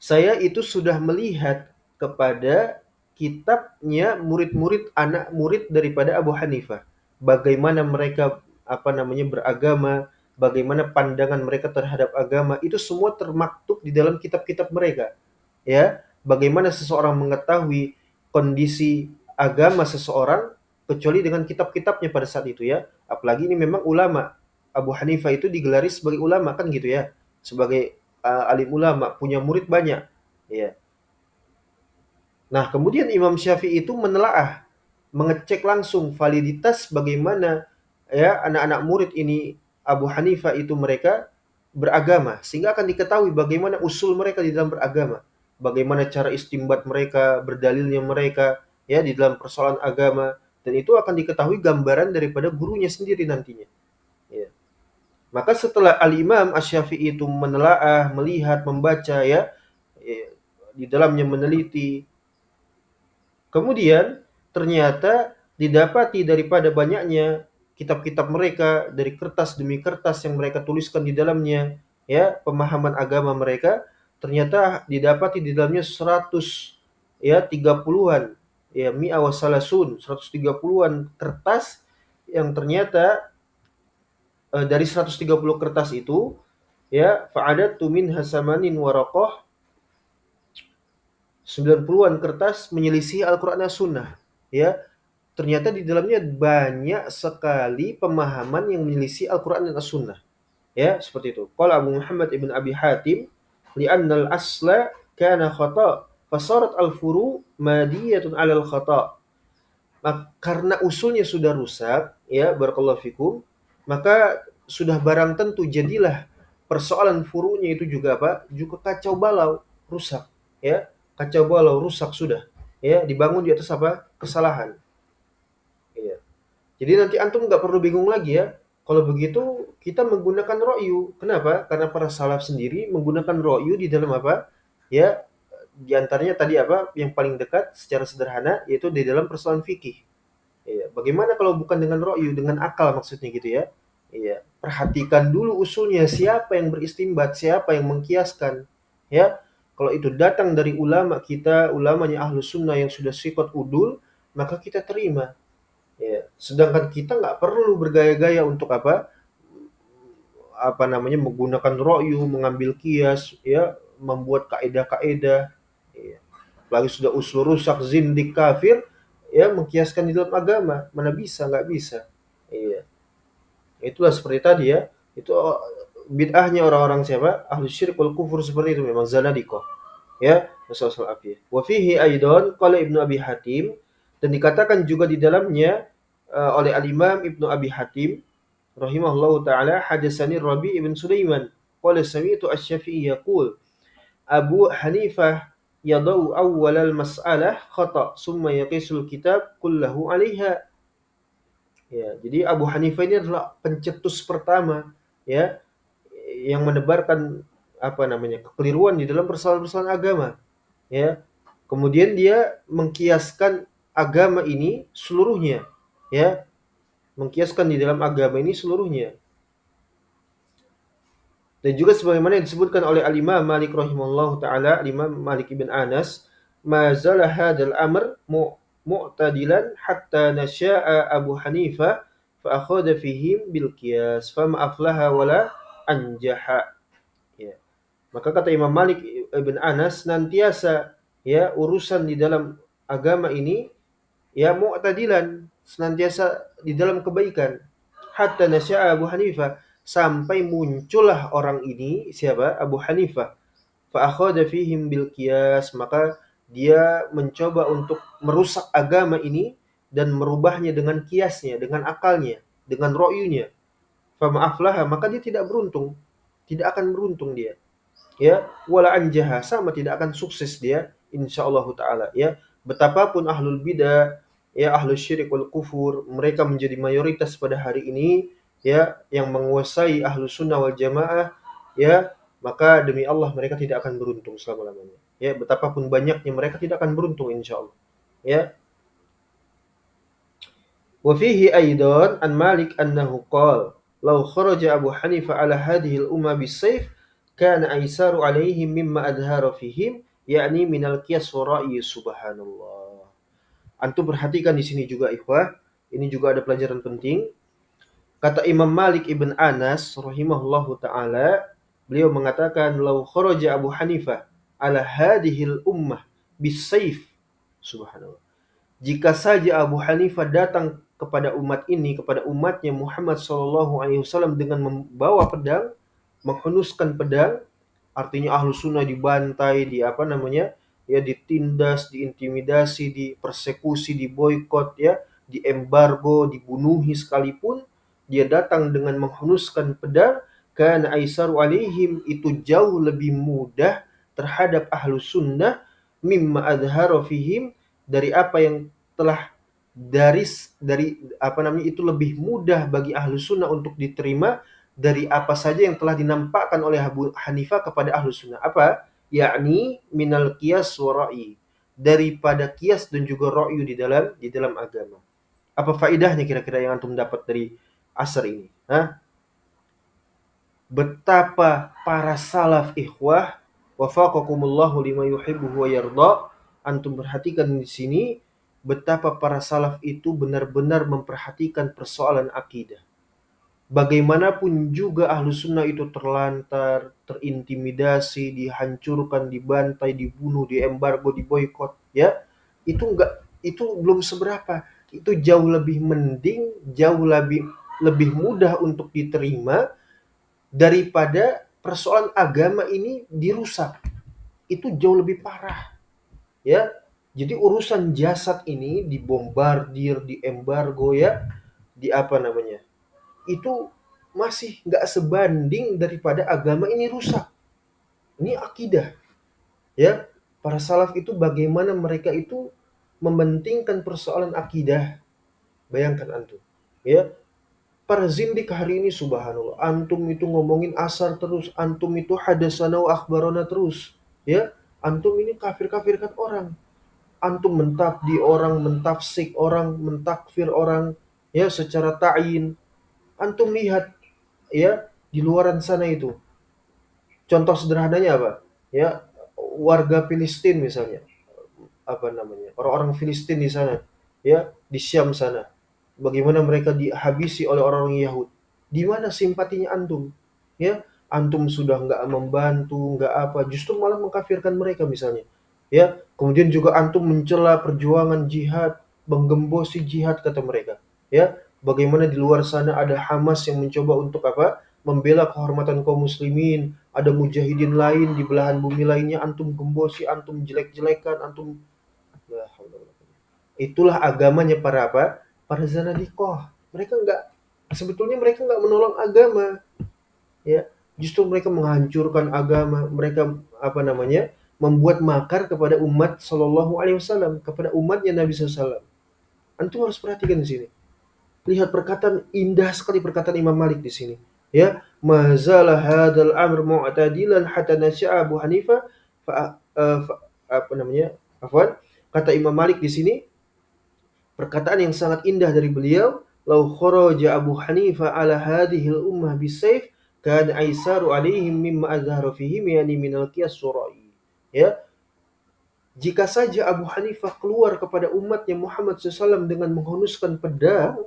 saya itu sudah melihat kepada kitabnya murid-murid, anak murid daripada Abu Hanifah. Bagaimana mereka apa namanya beragama, bagaimana pandangan mereka terhadap agama, itu semua termaktub di dalam kitab-kitab mereka. Ya, bagaimana seseorang mengetahui kondisi agama seseorang kecuali dengan kitab-kitabnya pada saat itu ya. Apalagi ini memang ulama. Abu Hanifah itu digelari sebagai ulama kan gitu ya. Sebagai alim ulama, punya murid banyak. Ya. Nah, kemudian Imam Syafi'i itu menelaah, mengecek langsung validitas bagaimana ya anak-anak murid ini Abu Hanifah itu mereka beragama, sehingga akan diketahui bagaimana usul mereka di dalam beragama, bagaimana cara istimbat mereka, berdalilnya mereka ya di dalam persoalan agama, dan itu akan diketahui gambaran daripada gurunya sendiri nantinya. Ya. Maka setelah Al-Imam Asy-Syafi'i itu menelaah, melihat, membaca ya, di dalamnya meneliti, kemudian ternyata didapati daripada banyaknya kitab-kitab mereka, dari kertas demi kertas yang mereka tuliskan di dalamnya, ya, pemahaman agama mereka, ternyata didapati di dalamnya 100 ya 30-an ya mi'a wasalasun 130-an kertas yang ternyata dari 130 kertas itu ya fa'adatu min hasamanin waraqah 90-an kertas menyelisih Al-Qur'an dan Sunnah ya. ternyata di dalamnya banyak sekali pemahaman yang menyelisih Al-Quran dan As-Sunnah. Ya, seperti itu. Qala Abu Muhammad ibn Abi Hatim, li'anna al-asla kana khata, fasarat al-furu madiyatun 'ala al-khata. Karena usulnya sudah rusak, ya, barakallahu fikum, maka sudah barang tentu jadilah persoalan furu'nya itu juga apa? Juga kacau balau, rusak, ya. Kacau balau, rusak sudah. Ya, dibangun di atas apa? Kesalahan. Iya. Jadi nanti antum nggak perlu bingung lagi ya. Kalau begitu kita menggunakan ro'yu. Kenapa? Karena para salaf sendiri menggunakan ro'yu di dalam apa? Ya, di antaranya tadi apa? Yang paling dekat secara sederhana yaitu di dalam persoalan fikih. Iya. Bagaimana kalau bukan dengan ro'yu, dengan akal maksudnya gitu ya? Iya. Perhatikan dulu usulnya, siapa yang beristimbat, siapa yang mengkiaskan. Ya, kalau itu datang dari ulama kita, ulamanya Ahlus Sunnah yang sudah sifat udul, maka kita terima. Ya. Sedangkan kita nggak perlu bergaya-gaya untuk apa? Apa namanya, menggunakan ro'yu, mengambil kias, ya, membuat kaidah-kaidah. Ya. Lagi sudah usul rusak, zindik, kafir, ya, mengkiaskan di dalam agama, mana bisa, nggak bisa. Iya. Itulah seperti tadi ya. Itu bid'ahnya orang-orang siapa? Ahlu syirik wal kufur seperti itu memang zanadiqah. Ya, nasallallahu alaihi. Wa fihi aidan qala Ibnu Abi Hatim, dan dikatakan juga di dalamnya oleh Al-Imam Ibnu Abi Hatim rahimahullahu taala, hadatsani Rabi' ibn Sulaiman qala sami'tu Asy-Syafi'i yaqul Abu Hanifah yadau awwalal mas'alah khata summa yaqisul kitab kullahu 'alaiha. Ya, jadi Abu Hanifah ini adalah pencetus pertama ya yang menebarkan apa namanya, kekeliruan di dalam persoalan-persoalan agama ya. Kemudian dia mengkiaskan agama ini seluruhnya ya, mengkiaskan di dalam agama ini seluruhnya. Dan juga sebagaimana yang disebutkan oleh Al-Imam Malik rahimahullahu taala, Imam Malik ibn Anas, ma zala hadzal amr mu'tadilan hatta nasya'a Abu Hanifah fa akhadha fihim bil qiyas fama aflaha wala anjaha. Ya. Maka kata Imam Malik ibn Anas, senantiasa ya urusan di dalam agama ini ya mu'tadilan, senantiasa di dalam kebaikan. Hatta nasya'a Abu Hanifah, sampai muncullah orang ini, siapa? Abu Hanifah. Fa akhadha fihim bil qiyas, maka dia mencoba untuk merusak agama ini dan merubahnya dengan kiasnya, dengan akalnya, dengan ro'yunya. Fa ma'aflaha, maka dia tidak beruntung. Tidak akan beruntung dia. Ya, wala anjaha, sama tidak akan sukses dia insyaallah taala ya. Betapapun ahlul bidah, ya, ahlus syirik wal kufur, mereka menjadi mayoritas pada hari ini ya, yang menguasai ahlus sunnah wal jamaah ya, maka demi Allah mereka tidak akan beruntung selama-lamanya. Ya, betapapun banyaknya mereka tidak akan beruntung insyaallah. Ya. Wa fihi aidan an Malik annahu qala law kharaja Abu Hanifah ala hadhihi al-umma bis-sayf kana aisaru alaihim mimma adhara fihim, yakni minal qiyas wa ra'yi. Subhanallah. Antum perhatikan di sini juga ikhwah, ini juga ada pelajaran penting. Kata Imam Malik ibn Anas rahimahullahu taala, beliau mengatakan law kharaja Abu Hanifah ala hadhil ummah bisayf. Subhanallah. Jika saja Abu Hanifah datang kepada umat ini, kepada umatnya Muhammad sallallahu alaihi wasallam dengan membawa pedang, menghunuskan pedang, artinya ahlu sunnah dibantai, di apa namanya, ya, ditindas, diintimidasi, dipersekusi, diboikot, ya, diembargo, dibunuhi sekalipun, dia datang dengan menghunuskan pedang, kana aisaru alaihim, itu jauh lebih mudah terhadap ahlu sunnah, mimma adhara fihim, dari apa yang telah dari apa namanya, itu lebih mudah bagi ahlu sunnah untuk diterima dari apa saja yang telah dinampakkan oleh Abu Hanifah kepada ahlu sunnah. Apa? Yakni minal qiyas wa ra'i, daripada qiyas dan juga ra'yu di dalam agama. Apa faedahnya kira-kira yang antum dapat dari asar ini? Hah? Betapa para salaf ikhwah wafaqakumullahu lima yuhibbu wa yarda, antum perhatikan di sini betapa para salaf itu benar-benar memperhatikan persoalan akidah. Bagaimanapun juga ahlu sunnah itu terlantar, terintimidasi, dihancurkan, dibantai, dibunuh, diembargo, diboikot, ya, itu belum seberapa. itu jauh lebih mending, jauh lebih mudah untuk diterima daripada persoalan agama ini dirusak. Itu jauh lebih parah, ya. Jadi urusan jasad ini dibombardir, diembargo, ya, di apa namanya, itu masih nggak sebanding daripada agama ini rusak. Ini akidah, ya. Para salaf itu bagaimana mereka itu mementingkan persoalan akidah. Bayangkan antum, ya. Para zindik hari ini subhanallah, antum itu ngomongin asar terus, antum itu hadasana wa akhbarana terus, ya. Antum ini kafir-kafirkan orang, antum mentabdi orang, mentafsik orang, mentakfir orang, ya, secara ta'yin. Antum lihat, ya, di luaran sana itu. Contoh sederhananya apa? Ya, warga Filistin misalnya, apa namanya? Orang-orang Filistin di sana, ya, di Syam sana. Bagaimana mereka dihabisi oleh orang-orang Yahudi. Di mana simpatinya antum? Ya, antum sudah nggak membantu, nggak apa, justru malah mengkafirkan mereka misalnya. Ya, kemudian juga antum mencela perjuangan jihad, menggembosi jihad kata mereka. Ya, bagaimana di luar sana ada Hamas yang mencoba untuk apa? Membela kehormatan kaum muslimin, ada mujahidin lain di belahan bumi lainnya, antum gembosi, antum jelek-jelekan, antum. Itulah agamanya para apa? Para zanadikoh. Sebetulnya mereka nggak menolong agama, ya. Justru mereka menghancurkan agama. Mereka apa namanya? Membuat makar kepada umat Shallallahu Alaihi Wasallam, kepada umatnya Nabi SAW. Antum harus perhatikan di sini. Lihat perkataan indah sekali perkataan Imam Malik di sini. Ya, mazalah hadal amr mu'tadilan hatta nasya'a Abu Hanifah apa namanya? Afwan. Kata Imam Malik di sini, perkataan yang sangat indah dari beliau, lau kharaja Abu Hanifah ala hadhihi al-ummah bisayf kan aisaru alaihim mimma azhara fihim yani minal qiyas surai. Ya, jika saja Abu Hanifah keluar kepada umatnya Muhammad SAW dengan menghunuskan pedang,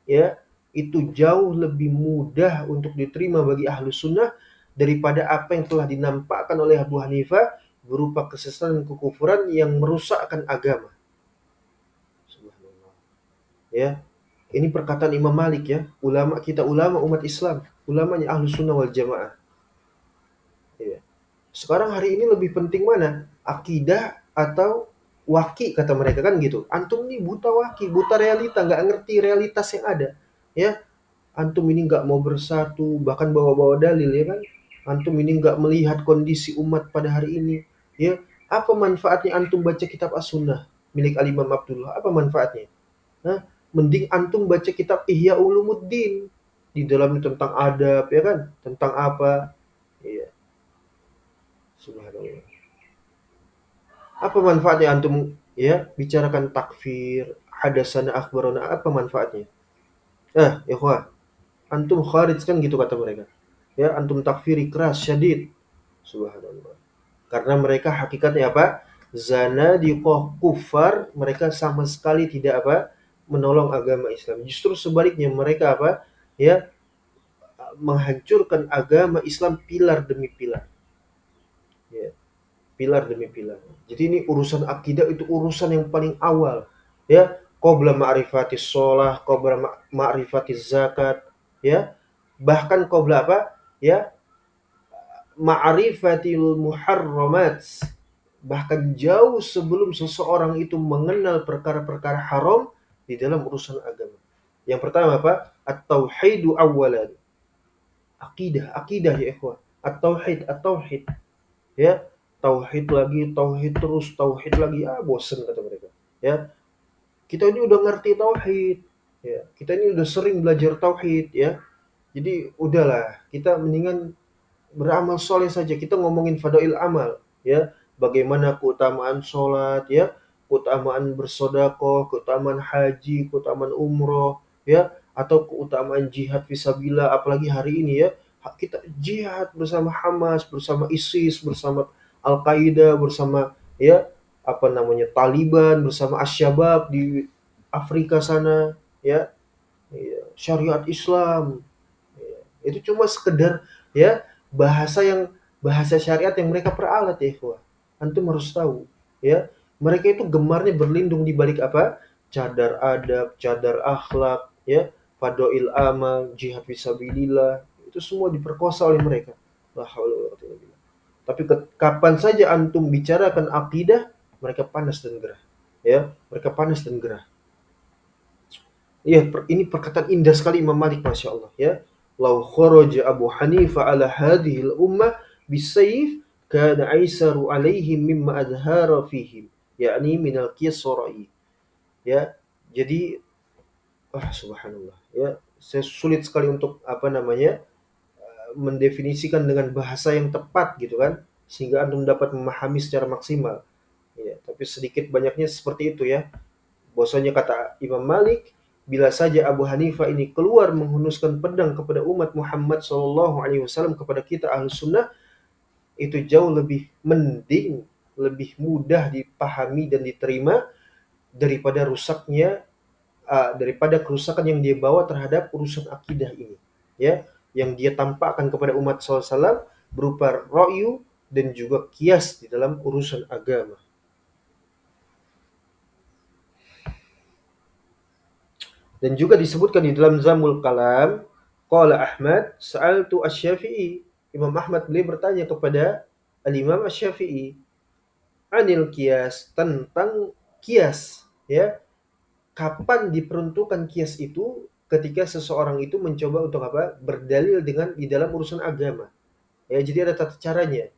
ya, itu jauh lebih mudah untuk diterima bagi ahlu sunnah daripada apa yang telah dinampakkan oleh Abu Hanifah berupa kesesatan dan kekufuran yang merusakkan agama. Subhanallah. Ya, ini perkataan Imam Malik, ya, ulama kita, ulama umat Islam, ulamanya ahlu sunnah wal jamaah. Ya. Sekarang hari ini lebih penting mana? Akidah atau waki kata mereka kan gitu. Antum ini buta waki, buta realita, nggak ngerti realitas yang ada. Ya, antum ini nggak mau bersatu, bahkan bawa-bawa dalil, ya kan? Antum ini nggak melihat kondisi umat pada hari ini. Ya, apa manfaatnya antum baca kitab As-Sunnah milik Al-Imam Abdullah? Apa manfaatnya? Hah? Mending antum baca kitab Ihya Ulumuddin. Di dalamnya tentang adab, ya kan? Tentang apa? Iya. Subhanallah. Apa manfaatnya antum, ya, bicarakan takfir, hadasana akhbarana, apa manfaatnya? Ikhwah, antum kharij kan gitu kata mereka. Ya, antum takfiri keras, syadid. Subhanallah. Karena mereka hakikatnya apa? Zanadiqah, kufar, mereka sama sekali tidak apa? Menolong agama Islam. Justru sebaliknya mereka apa? Ya, menghancurkan agama Islam pilar demi pilar. Ya, pilar demi pilar. Jadi ini urusan akidah itu urusan yang paling awal. Ya, qabla ma'rifatis sholah, qabla ma'rifatis zakat, ya. Bahkan qabla apa? Ya, ma'rifatil muharramat. Bahkan jauh sebelum seseorang itu mengenal perkara-perkara haram di dalam urusan agama. Yang pertama apa? At-tauhidu awwalan. Akidah ya ikhwah. At-tauhid. Ya, tauhid lagi, tauhid terus, tauhid lagi, bosen kata mereka. Ya, kita ini udah ngerti tauhid. Ya, kita ini udah sering belajar tauhid, ya. Jadi udahlah, kita mendingan beramal soleh saja. Kita ngomongin fadail amal, ya. Bagaimana keutamaan sholat, ya, keutamaan bersodakoh, keutamaan haji, keutamaan umroh, ya, atau keutamaan jihad fisabilillah. Apalagi hari ini, ya, kita jihad bersama Hamas, bersama ISIS, bersama Al-Qaeda, bersama, ya, apa namanya, Taliban, bersama Asy-Syabab di Afrika sana, ya, syariat Islam. Ya, itu cuma sekedar, ya, bahasa syariat yang mereka peralat, ya ikhwah. Antum harus tahu, ya. Mereka itu gemarnya berlindung di balik apa? cadar adab, cadar akhlak, ya, fadail amal, jihad fisabilillah, itu semua diperkosa oleh mereka. La haula wala quwwata illa billah. Tapi kapan saja antum bicarakan akidah, mereka panas dan gerah. Ya, mereka panas dan gerah. Ya, ini perkataan indah sekali Imam Malik, masya Allah. Ya, lau kharaja Abu Hanifah ala hadhihi ummah bisayf kana aisaru alaihim mimma adhara fihim, yakni minal qiyas syar'i. Ya, jadi subhanallah. Ya, saya sulit sekali untuk apa namanya mendefinisikan dengan bahasa yang tepat gitu kan, sehingga antum dapat memahami secara maksimal. Ya, tapi sedikit banyaknya seperti itu ya. Bahwasanya kata Imam Malik, bila saja Abu Hanifah ini keluar menghunuskan pedang kepada umat Muhammad SAW, kepada kita Ahlus Sunnah, itu jauh lebih mending, lebih mudah dipahami dan diterima daripada daripada kerusakan yang dia bawa terhadap urusan akidah ini, ya, yang dia tampakkan kepada umat SAW berupa ra'yu dan juga kias di dalam urusan agama. Dan juga disebutkan di dalam Zamul Kalam, qala Ahmad sa'altu Asy-Syafi'i. Imam Ahmad beliau bertanya kepada Al-Imam Asy-Syafi'i anil kias, tentang kias, ya. Kapan diperuntukkan kias itu? Ketika seseorang itu mencoba untuk apa? Berdalil dengan di dalam urusan agama. Ya, jadi ada tata caranya.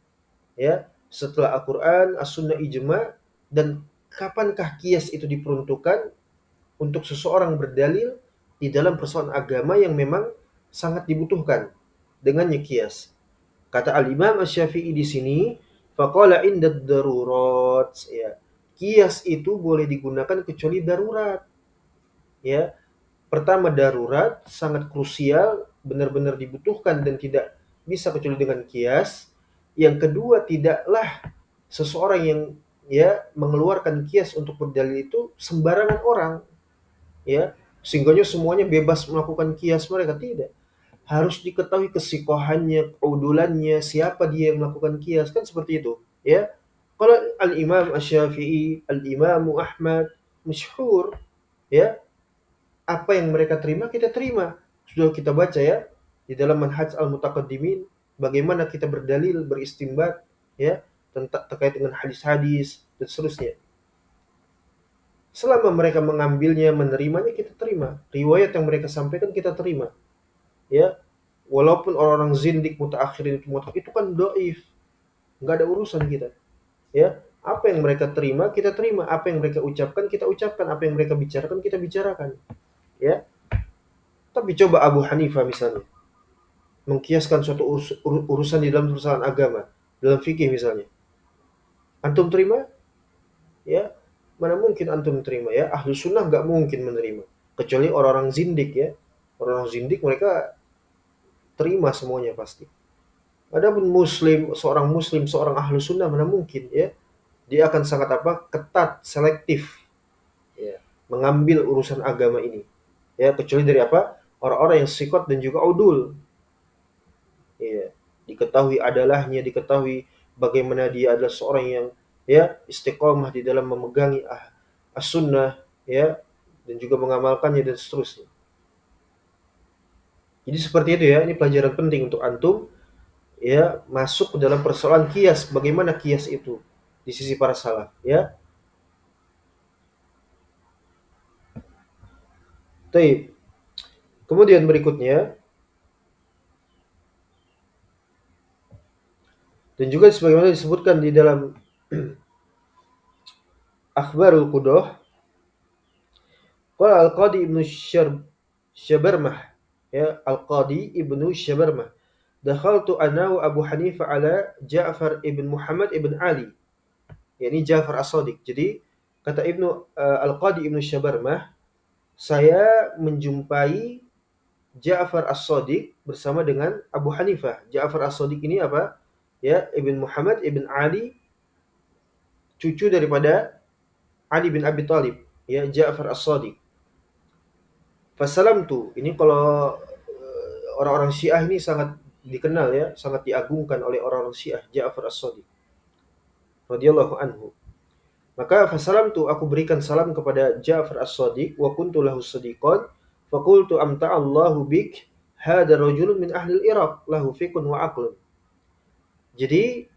Ya, setelah Al-Qur'an, As-Sunnah, Ijma', dan kapankah kias itu diperuntukkan untuk seseorang berdalil di dalam persoalan agama yang memang sangat dibutuhkan dengannya kias. Kata Al-Imam Asy-Syafi'i di sini, faqala indad darurat, ya. Kias itu boleh digunakan kecuali darurat. Ya, pertama darurat sangat krusial, benar-benar dibutuhkan dan tidak bisa kecuali dengan kias. Yang kedua, tidaklah seseorang yang ya mengeluarkan kias untuk berdalil itu sembarangan orang, ya, sehingga semuanya bebas melakukan kias, mereka tidak. Harus diketahui kesikohannya, keudulannya, siapa dia yang melakukan kias, kan seperti itu, ya. Kalau Al-Imam Asy-Syafi'i, Al-Imam Ahmad, masyhur, ya, apa yang mereka terima kita terima. Sudah kita baca ya di dalam Manhaj Al-Mutaqaddimin bagaimana kita berdalil, beristimbat, ya, tentang terkait dengan hadis-hadis dan seterusnya. Selama mereka mengambilnya, menerimanya, kita terima. Riwayat yang mereka sampaikan kita terima. Ya, walaupun orang-orang zindik mutaakhirin itu kan dhaif, nggak ada urusan kita. Ya, apa yang mereka terima kita terima, apa yang mereka ucapkan kita ucapkan, apa yang mereka bicarakan kita bicarakan. Ya, tapi coba Abu Hanifah misalnya mengkiaskan suatu urusan di dalam persoalan agama, dalam fikih misalnya. Antum terima? Ya, mana mungkin antum terima ya? Ahlu sunnah nggak mungkin menerima. Kecuali orang-orang zindik ya. Orang-orang zindik mereka terima semuanya pasti. Adapun muslim, seorang ahlu sunnah mana mungkin ya. Dia akan sangat apa? Ketat, selektif. Ya, mengambil urusan agama ini. Ya, kecuali dari apa? Orang-orang yang sikot dan juga udul. Ya, diketahui adalahnya, diketahui bagaimana dia adalah seorang yang ya istiqomah di dalam memegangi as-sunnah, ya, dan juga mengamalkannya dan seterusnya. Jadi seperti itu ya, ini pelajaran penting untuk antum ya masuk ke dalam persoalan kias, bagaimana kias itu di sisi para salaf ya. Baik. Kemudian berikutnya dan juga sebagaimana disebutkan di dalam Akhbarul Qudah, qala Al-Qadi Ibnu Syabarmah, ya, Al-Qadi Ibnu Syabarmah, dakhaltu ana wa Abu Hanifah ala Ja'far ibn Muhammad ibn Ali, yakni Ja'far As-Shadiq. Jadi kata Al-Qadi Ibnu Syabarmah, saya menjumpai Ja'far As-Shadiq bersama dengan Abu Hanifah. Ja'far As-Shadiq ini apa? Ya, Ibn Muhammad ibn Ali, cucu daripada Ali bin Abi Thalib, ya, Ja'far As-Shadiq. Fasalamtu, ini kalau orang-orang Syiah ini sangat dikenal ya, sangat diagungkan oleh orang-orang Syiah, Ja'far As-Shadiq radhiyallahu anhu. Maka fasalamtu, aku berikan salam kepada Ja'far As-Shadiq wa kuntu lahu sadiqan faqultu amta'allahu bik hada rajulun min ahli al-Iraq lahu fiqhun wa aqlun. Jadi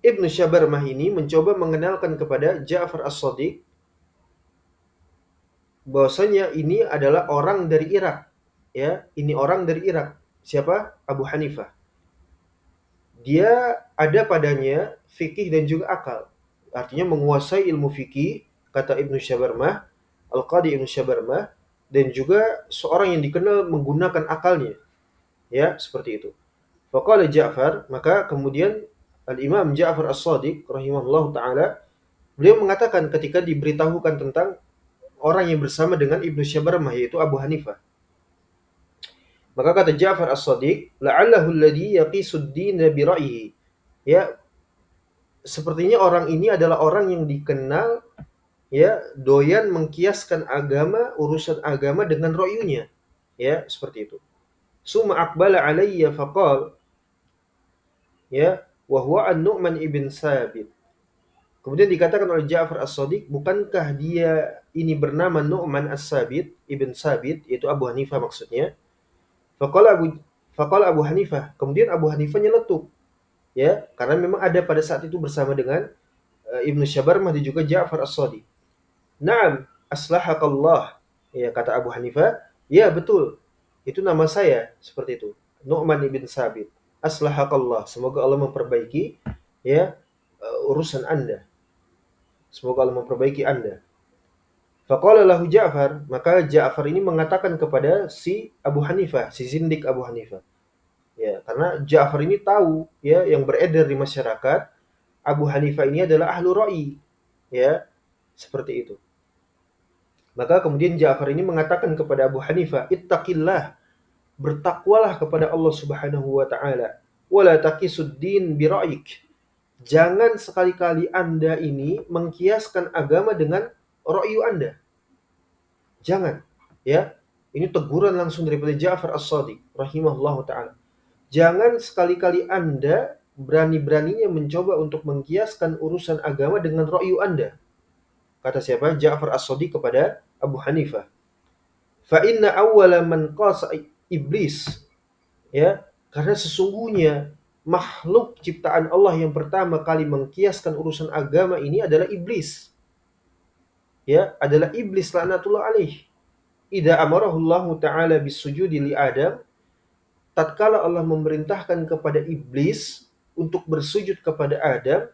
Ibnu Syabarmah ini mencoba mengenalkan kepada Ja'far As-Shadiq bahwasanya ini adalah orang dari Irak. Ya, ini orang dari Irak. Siapa? Abu Hanifah. Dia ada padanya fikih dan juga akal. Artinya menguasai ilmu fikih, kata Ibnu Syabarmah, Al-Qadi Ibnu Syabarmah, dan juga seorang yang dikenal menggunakan akalnya. Ya, seperti itu. Faqala Ja'far, maka kemudian Al-Imam Ja'far As-Shadiq rahimahullahu taala, beliau mengatakan ketika diberitahukan tentang orang yang bersama dengan Ibnu Syabarmah yaitu Abu Hanifah. Maka kata Ja'far As-Shadiq, la'allahu alladhi yaqisud dina bi ra'yihi. Ya, sepertinya orang ini adalah orang yang dikenal ya doyan mengkiaskan agama, urusan agama dengan ra'yunya. Ya, seperti itu. Summa aqbala alayya faqal ya wa huwa an-Nu'man ibn Sabit. Kemudian dikatakan oleh Ja'far As-Shadiq, bukankah dia ini bernama Nu'man As-Sabit ibn Sabit, yaitu Abu Hanifah maksudnya. Faqala Abu Hanifah, kemudian Abu Hanifah nyeletuk ya, karena memang ada pada saat itu bersama dengan Ibnu Syabarmah dan juga Ja'far As-Shadiq. Naam, aslahakallah. Ya, kata Abu Hanifah, ya betul. Itu nama saya, seperti itu. Nu'man ibn Sabit. Aslahakallah. Semoga Allah memperbaiki ya urusan Anda. Semoga Allah memperbaiki Anda. Faqala lahu Ja'far, maka Ja'far ini mengatakan kepada si Abu Hanifah, si zindik Abu Hanifah. Ya, karena Ja'far ini tahu ya yang beredar di masyarakat, Abu Hanifah ini adalah ahlu ra'i. Ya, seperti itu. Maka kemudian Ja'far ini mengatakan kepada Abu Hanifah, ittaqillah, bertakwalah kepada Allah Subhanahu wa taala. Wala taqisuddin bi ra'yik. Jangan sekali-kali Anda ini mengkiaskan agama dengan ra'yu Anda. Jangan, ya. Ini teguran langsung daripada Ja'far As-Shadiq rahimahullahu taala. Jangan sekali-kali Anda berani-beraninya mencoba untuk mengkiaskan urusan agama dengan ra'yu Anda. Kata siapa? Ja'far As-Shadiq kepada Abu Hanifah. Fa inna awwala man qasa iblis. Ya, karena sesungguhnya makhluk ciptaan Allah yang pertama kali mengkiaskan urusan agama ini adalah iblis. Ya, adalah iblis laknatullah alaih. Idza amarahu Allah taala bisujudi li Adam, tatkala Allah memerintahkan kepada iblis untuk bersujud kepada Adam,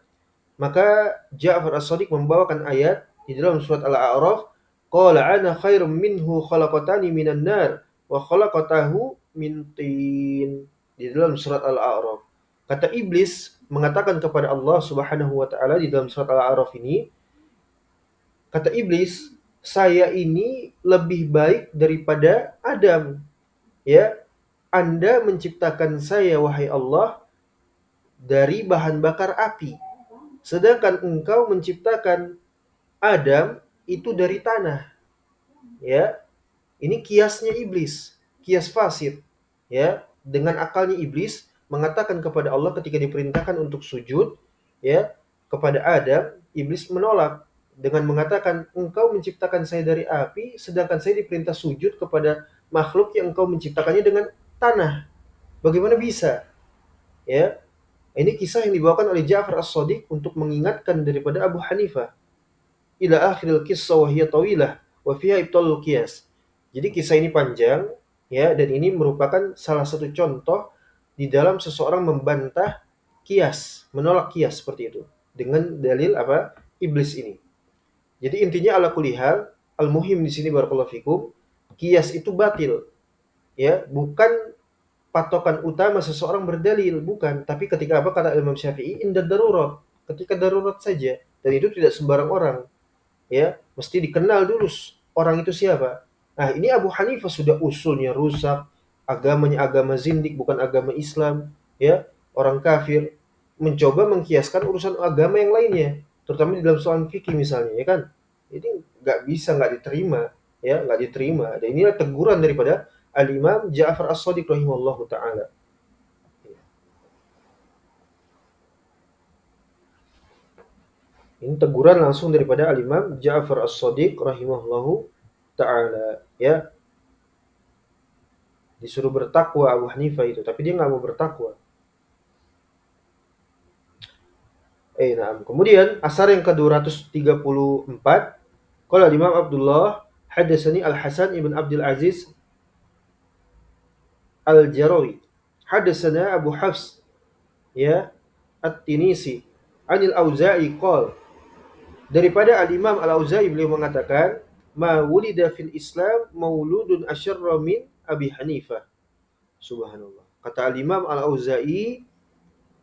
maka Ja'far As-Shadiq membawakan ayat di dalam surat Al-A'raf, qala ana khairum minhu khalaqatani minan nar wa khalaqatahu min tin. Di dalam surat Al-A'raf. Kata iblis mengatakan kepada Allah Subhanahu wa taala di dalam surat Al-A'raf ini, kata iblis, saya ini lebih baik daripada Adam. Ya, Anda menciptakan saya wahai Allah dari bahan bakar api. Sedangkan engkau menciptakan Adam itu dari tanah. Ya, ini kiasnya iblis, kias fasid. Ya, dengan akalnya iblis mengatakan kepada Allah ketika diperintahkan untuk sujud, ya, kepada Adam, iblis menolak dengan mengatakan, engkau menciptakan saya dari api, sedangkan saya diperintah sujud kepada makhluk yang engkau menciptakannya dengan tanah. Bagaimana bisa? Ya, ini kisah yang dibawakan oleh Ja'far As-Shadiq untuk mengingatkan daripada Abu Hanifah. Ila akhiril qissah wa hiya tawilah wa fiha ibtalul qiyas. Jadi kisah ini panjang ya, dan ini merupakan salah satu contoh di dalam seseorang membantah kias, menolak kias seperti itu dengan dalil apa? Iblis ini. Jadi intinya ala kulli hal, al-muhim di sini barakallahu fikum, kias itu batil. Ya, bukan patokan utama seseorang berdalil, bukan, tapi ketika apa kata Imam Syafi'i, inda darurat, ketika darurat saja, dan itu tidak sembarang orang. Ya, mesti dikenal dulu orang itu siapa. Nah, ini Abu Hanifah sudah usulnya rusak, agamanya agama zindik bukan agama Islam, ya, orang kafir, mencoba mengkiaskan urusan agama yang lainnya, terutama di dalam soal fikih misalnya, ya kan? Ini nggak bisa, nggak diterima, ya, nggak diterima. Dan inilah teguran daripada Al-Imam Ja'far As-Shadiq rahimahullahu taala. Ini teguran langsung daripada Al-Imam Ja'far As-Shadiq rahimahullahu ta'ala. Ya, disuruh bertakwa Abu Hanifah itu, tapi dia nggak mau bertakwa. Nah. Kemudian asar yang ke-234, qala Imam Abdullah hadatsani Al-Hasan ibn Abdul Aziz Al-Jarawi hadatsana Abu Hafs ya At-Tinisi Anil Auza'i qala, daripada Al-Imam Al-Auza'i beliau mengatakan, ma wulida fil Islam mauludun asyarra min Abi Hanifah. Subhanallah. Kata Al-Imam Al-Auza'i,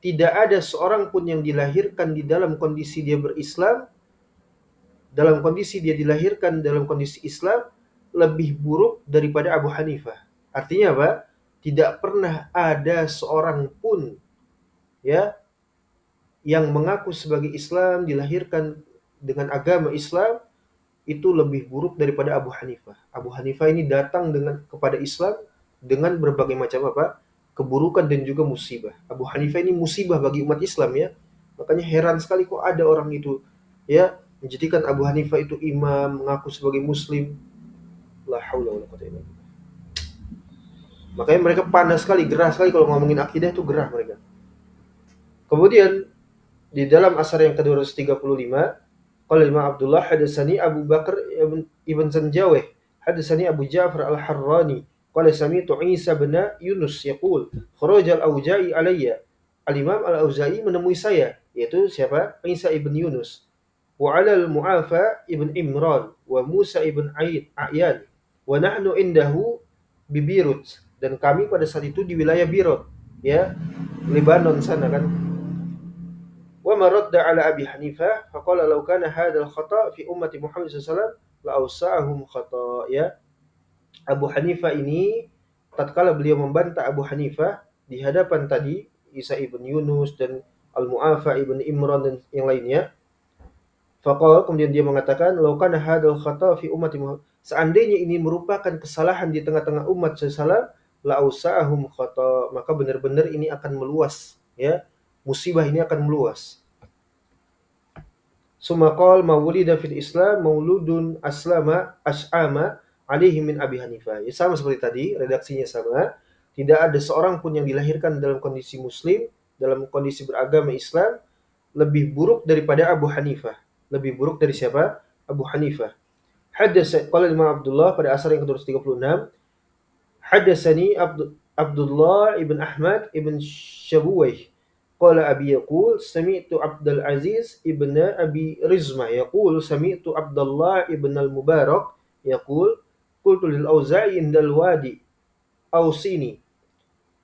tidak ada seorang pun yang dilahirkan di dalam kondisi dia berislam, dalam kondisi dia dilahirkan dalam kondisi Islam, lebih buruk daripada Abu Hanifah. Artinya apa? Tidak pernah ada seorang pun ya yang mengaku sebagai Islam, dilahirkan dengan agama Islam, itu lebih buruk daripada Abu Hanifah. Abu Hanifah ini datang kepada Islam dengan berbagai macam apa? Keburukan dan juga musibah. Abu Hanifah ini musibah bagi umat Islam ya. Makanya heran sekali kok ada orang itu ya menjadikan Abu Hanifah itu imam, mengaku sebagai muslim. La haula wala quwwata illa billah. Makanya mereka panas sekali, gerah sekali kalau ngomongin akidah itu gerah mereka. Kemudian di dalam asar yang ke-235, qala Imam Abdullah hadatsani Abu Bakar ibn Zanjawih hadatsani Abu Ja'far Al-Harrani qala sami'tu Isa bin Yunus yaqul kharaja Al-Auza'i alayya. Al-Imam Al-Auza'i menemui saya, yaitu siapa? Isa ibn Yunus. Wa 'ala Al-Mu'afa ibn Imran wa Musa ibn A'yan wa nahnu indahu bi Beirut, dan kami pada saat itu di wilayah Beirut ya, Lebanon sana kan. Wa maradda ala Abi Hanifah faqala law kana hadzal khata' fi ummati Muhammad sallallahu alaihi wasallam la awsa'ahum khata', ya. Abu Hanifah ini tatkala beliau membantah Abu Hanifah di hadapan tadi Isa ibn Yunus dan Al-Mu'afa ibn Imran dan yang lainnya, faqala, kemudian dia mengatakan, law kana hadzal khata' fi ummati Muhammad, seandainya ini merupakan kesalahan di tengah-tengah umat sallallahu, la awsa'ahum khata', maka benar-benar ini akan meluas ya. Musibah ini akan meluas. Summa qala ma wulida fil Islam mauludun aslama as'ama alaihi min Abi Hanifah. Ya, sama seperti tadi, redaksinya sama. Tidak ada seorang pun yang dilahirkan dalam kondisi muslim, dalam kondisi beragama Islam, lebih buruk daripada Abu Hanifah. Lebih buruk dari siapa? Abu Hanifah. Haddatsa qala Imam Abdullah pada asar yang ke-236, haddatsani Abdullah ibn Ahmad ibn Shabuwaih qala abi yaqul sami'tu Abdul Aziz ibn Abi Rizmah yaqul sami'tu Abdullah ibn al-Mubarak yaqul qultu lil Auza'i indal wadi ausini.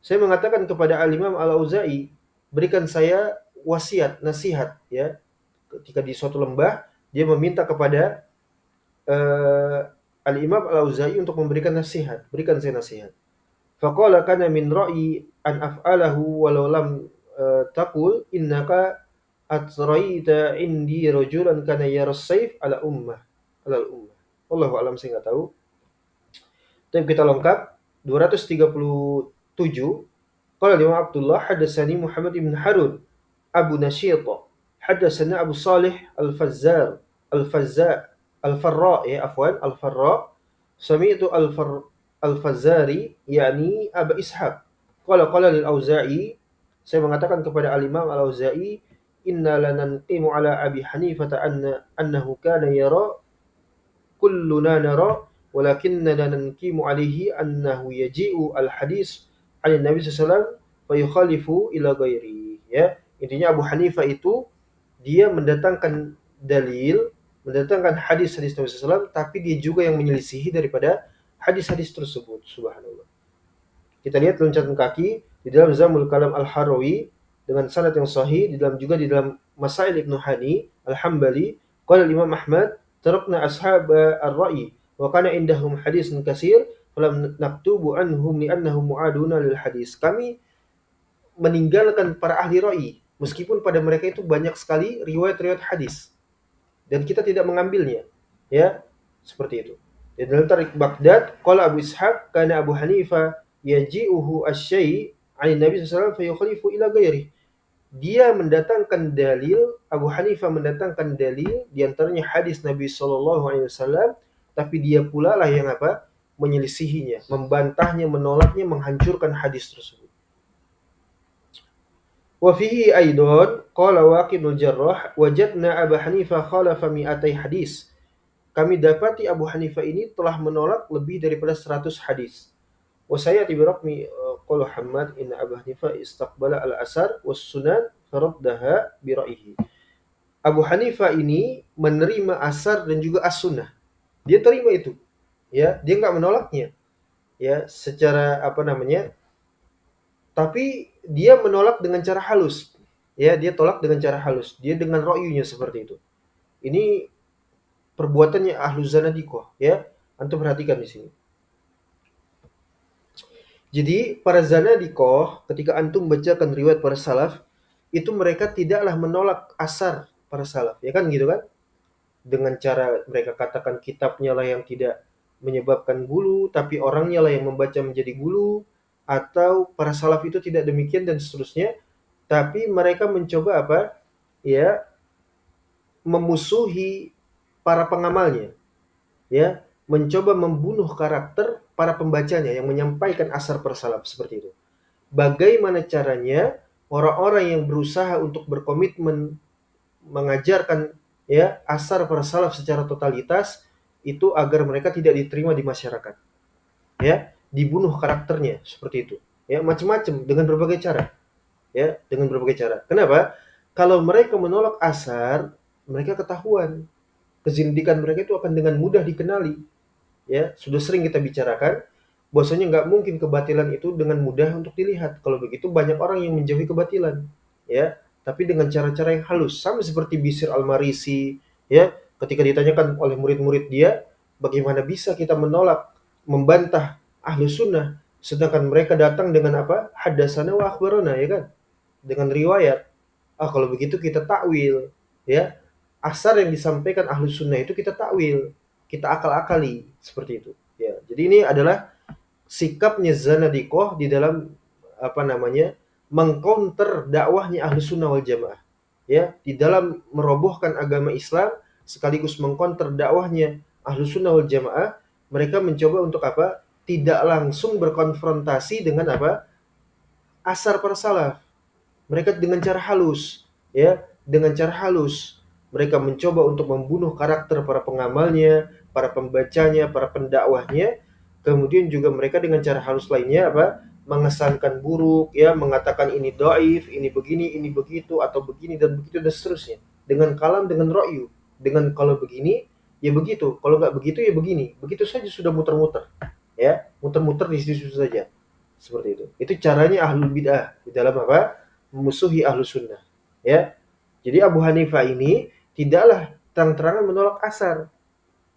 Saya mengatakan kepada Al-Imam Al-Auza'i, berikan saya wasiat, nasihat ya. Ketika di suatu lembah, dia meminta kepada Al-Imam Al-Auza'i untuk memberikan nasihat, berikan saya nasihat. Faqala kana min ra'yi an af'alahu walau lam taqul innaka atraita indi rajulan kana yaras sayf ala ummah ala ummah. Wallahu alam, saya enggak tahu. Tapi kita lengkap 237. Qala Imam Abdullah hadatsani Muhammad ibn Harun Abu Nasyit hadatsana Abu Salih Al-Fazzar Al-Farra ya afwan Al-Farra sami'tu Al-Fazzari yakni Abu Ishaq qala lil Auza'i, saya mengatakan kepada Al-Imam Al-Auza'i, inna lananqimu ala Abi Hanifah annahu kana yara kulluna nara walakinna nanqimu alaihi annahu yaji'u al-hadis 'an Nabi sallallahu alaihi wasallam fa yukhalifu ila ghairi, ya. Intinya Abu Hanifah itu dia mendatangkan dalil, mendatangkan hadis-hadis Nabi sallallahu alaihi wasallam, tapi dia juga yang menyelisihi daripada hadis-hadis tersebut. Subhanallah. Kita lihat loncatan kaki di dalam Zamul Kalam Al-Harawi dengan sanad yang sahih, juga di dalam Masail Ibnu Hani Al-Hambali, qala Imam Ahmad tarakna ashab ar-ra'yi wa kana indahum hadisun katsir falam naktubu anhum li'annahum mu'aduna lil hadis. Kami meninggalkan para ahli ra'yi meskipun pada mereka itu banyak sekali riwayat-riwayat hadis dan kita tidak mengambilnya, ya. Seperti itu. Di dalam Tarikh Baghdad, qala Abu Ishaq kana Abu Hanifah yaji'uhu asy-syai' 'an Nabi sallallahu alaihi wasallam fa yukhalifu ila ghairihi. dia mendatangkan dalil, Abu Hanifah mendatangkan dalil, di antaranya hadis Nabi SAW, tapi dia pula lah yang apa? Menyelisihinya, membantahnya, menolaknya, menghancurkan hadis tersebut. Wa fihi aidan qala Waqidul Jarrah wajadna Abu Hanifah khalafa mi'atai hadis. Kami dapati Abu Hanifah ini telah menolak lebih daripada 100 hadis. Wa sayati bi raqmi qala Muhammad inna Abu Hanifah istaqbala al-asar was sunan faraddaha bi ra'yihi. Abu Hanifah ini menerima asar dan juga as-sunnah. Dia terima itu. Ya, dia enggak menolaknya. Ya, secara apa namanya? Tapi dia menolak dengan cara halus. Ya, dia tolak dengan cara halus. Dia dengan ra'yunya seperti itu. Ini perbuatannya ahlu zanadiqah, ya. Antum perhatikan di sini. Jadi para zanadiqah ketika antum bacakan riwayat para salaf, itu mereka tidaklah menolak asar para salaf, ya kan gitu kan? Dengan cara mereka katakan kitabnya lah yang tidak menyebabkan gulu, tapi orangnya lah yang membaca menjadi gulu, atau para salaf itu tidak demikian dan seterusnya. Tapi mereka mencoba apa? Ya, memusuhi para pengamalnya, ya, mencoba membunuh karakter para pembacanya yang menyampaikan asar para salaf seperti itu. Bagaimana caranya orang-orang yang berusaha untuk berkomitmen mengajarkan ya asar para salaf secara totalitas itu agar mereka tidak diterima di masyarakat, ya, dibunuh karakternya seperti itu, ya, macam-macam dengan berbagai cara, ya, dengan berbagai cara. Kenapa? Kalau mereka menolak asar, mereka ketahuan kezindikan mereka itu akan dengan mudah dikenali, ya. Sudah sering kita bicarakan bahwasanya nggak mungkin kebatilan itu dengan mudah untuk dilihat. Kalau begitu banyak orang yang menjauhi kebatilan, ya, tapi dengan cara-cara yang halus, sama seperti Bishr al-Marisi, ya, ketika ditanyakan oleh murid-murid dia, bagaimana bisa kita menolak, membantah ahlu sunnah, sedangkan mereka datang dengan apa? Haddatsana wa akhbarana, ya kan? Dengan riwayat. Ah, kalau begitu kita takwil, ya. Asar yang disampaikan ahlu sunnah itu kita takwil, kita akal-akali, seperti itu. Ya, jadi ini adalah sikapnya zanadiqah di dalam apa namanya mengcounter dakwahnya ahlu sunnah wal jamaah, ya, di dalam merobohkan agama Islam sekaligus mengcounter dakwahnya ahlu sunnah wal jamaah. Mereka mencoba untuk apa? Tidak langsung berkonfrontasi dengan apa? Asar para salaf. Mereka dengan cara halus, ya, dengan cara halus mereka mencoba untuk membunuh karakter para pengamalnya, para pembacanya, para pendakwahnya. Kemudian juga mereka dengan cara halus lainnya apa? Mengesankan buruk, ya, mengatakan ini dhaif, ini begini, ini begitu, atau begini dan begitu dan seterusnya. Dengan kalam, dengan ra'yu, dengan kalau begini ya begitu, kalau nggak begitu ya begini. Begitu saja sudah muter-muter, ya, muter-muter di situ saja. Seperti itu. Itu caranya ahlul bid'ah di dalam apa? Memusuhi ahlu sunnah, ya. Jadi Abu Hanifah ini tidaklah terang-terangan menolak asar.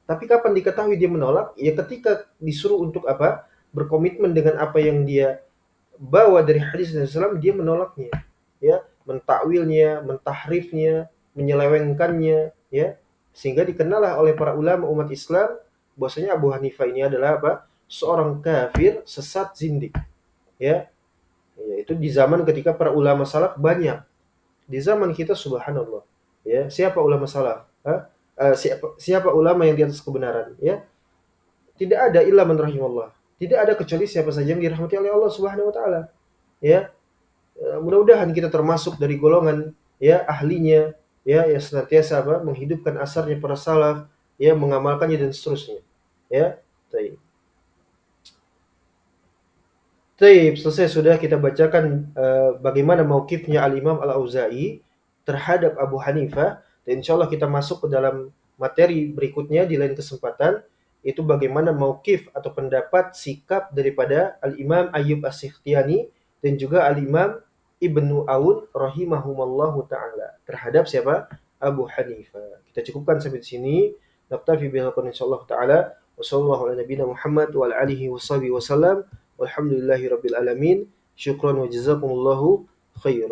Tapi kapan diketahui dia menolak? Ya ketika disuruh untuk apa? Berkomitmen dengan apa yang dia bawa dari hadis Nabi SAW, dia menolaknya, ya, mentakwilnya, mentahrifnya, menyelewengkannya, ya, sehingga dikenallah oleh para ulama umat Islam bahwasanya Abu Hanifah ini adalah apa? Seorang kafir, sesat, zindik, ya. Ya, itu di zaman ketika para ulama salaf banyak. Di zaman kita subhanallah, ya, siapa ulama salaf? Siapa ulama yang di atas kebenaran, ya? Tidak ada illa man rahimallah. Tidak ada kecuali siapa saja yang dirahmati oleh Allah Subhanahu wa taala, ya. Mudah-mudahan kita termasuk dari golongan, ya, ahlinya, ya, yang senantiasa apa? Menghidupkan asarnya para salaf, ya, mengamalkannya dan seterusnya, ya. Baik. Taib, selesai sudah kita bacakan bagaimana mauqifnya Al-Imam Al-Auza'i terhadap Abu Hanifah, dan insyaallah kita masuk ke dalam materi berikutnya di lain kesempatan, itu bagaimana mauqif atau pendapat sikap daripada Al-Imam Ayyub As-Sikhtiyani dan juga Al-Imam Ibnu Aun rahimahumallahu taala terhadap siapa? Abu Hanifah. Kita cukupkan sampai di sini. Naktafi bihaqan insyaallah taala. Wassallallahu ala nabiyina Muhammad wa ala alihi washabihi wasallam. Walhamdulillahi rabbil alamin. Syukran wa jazakumullahu khairan.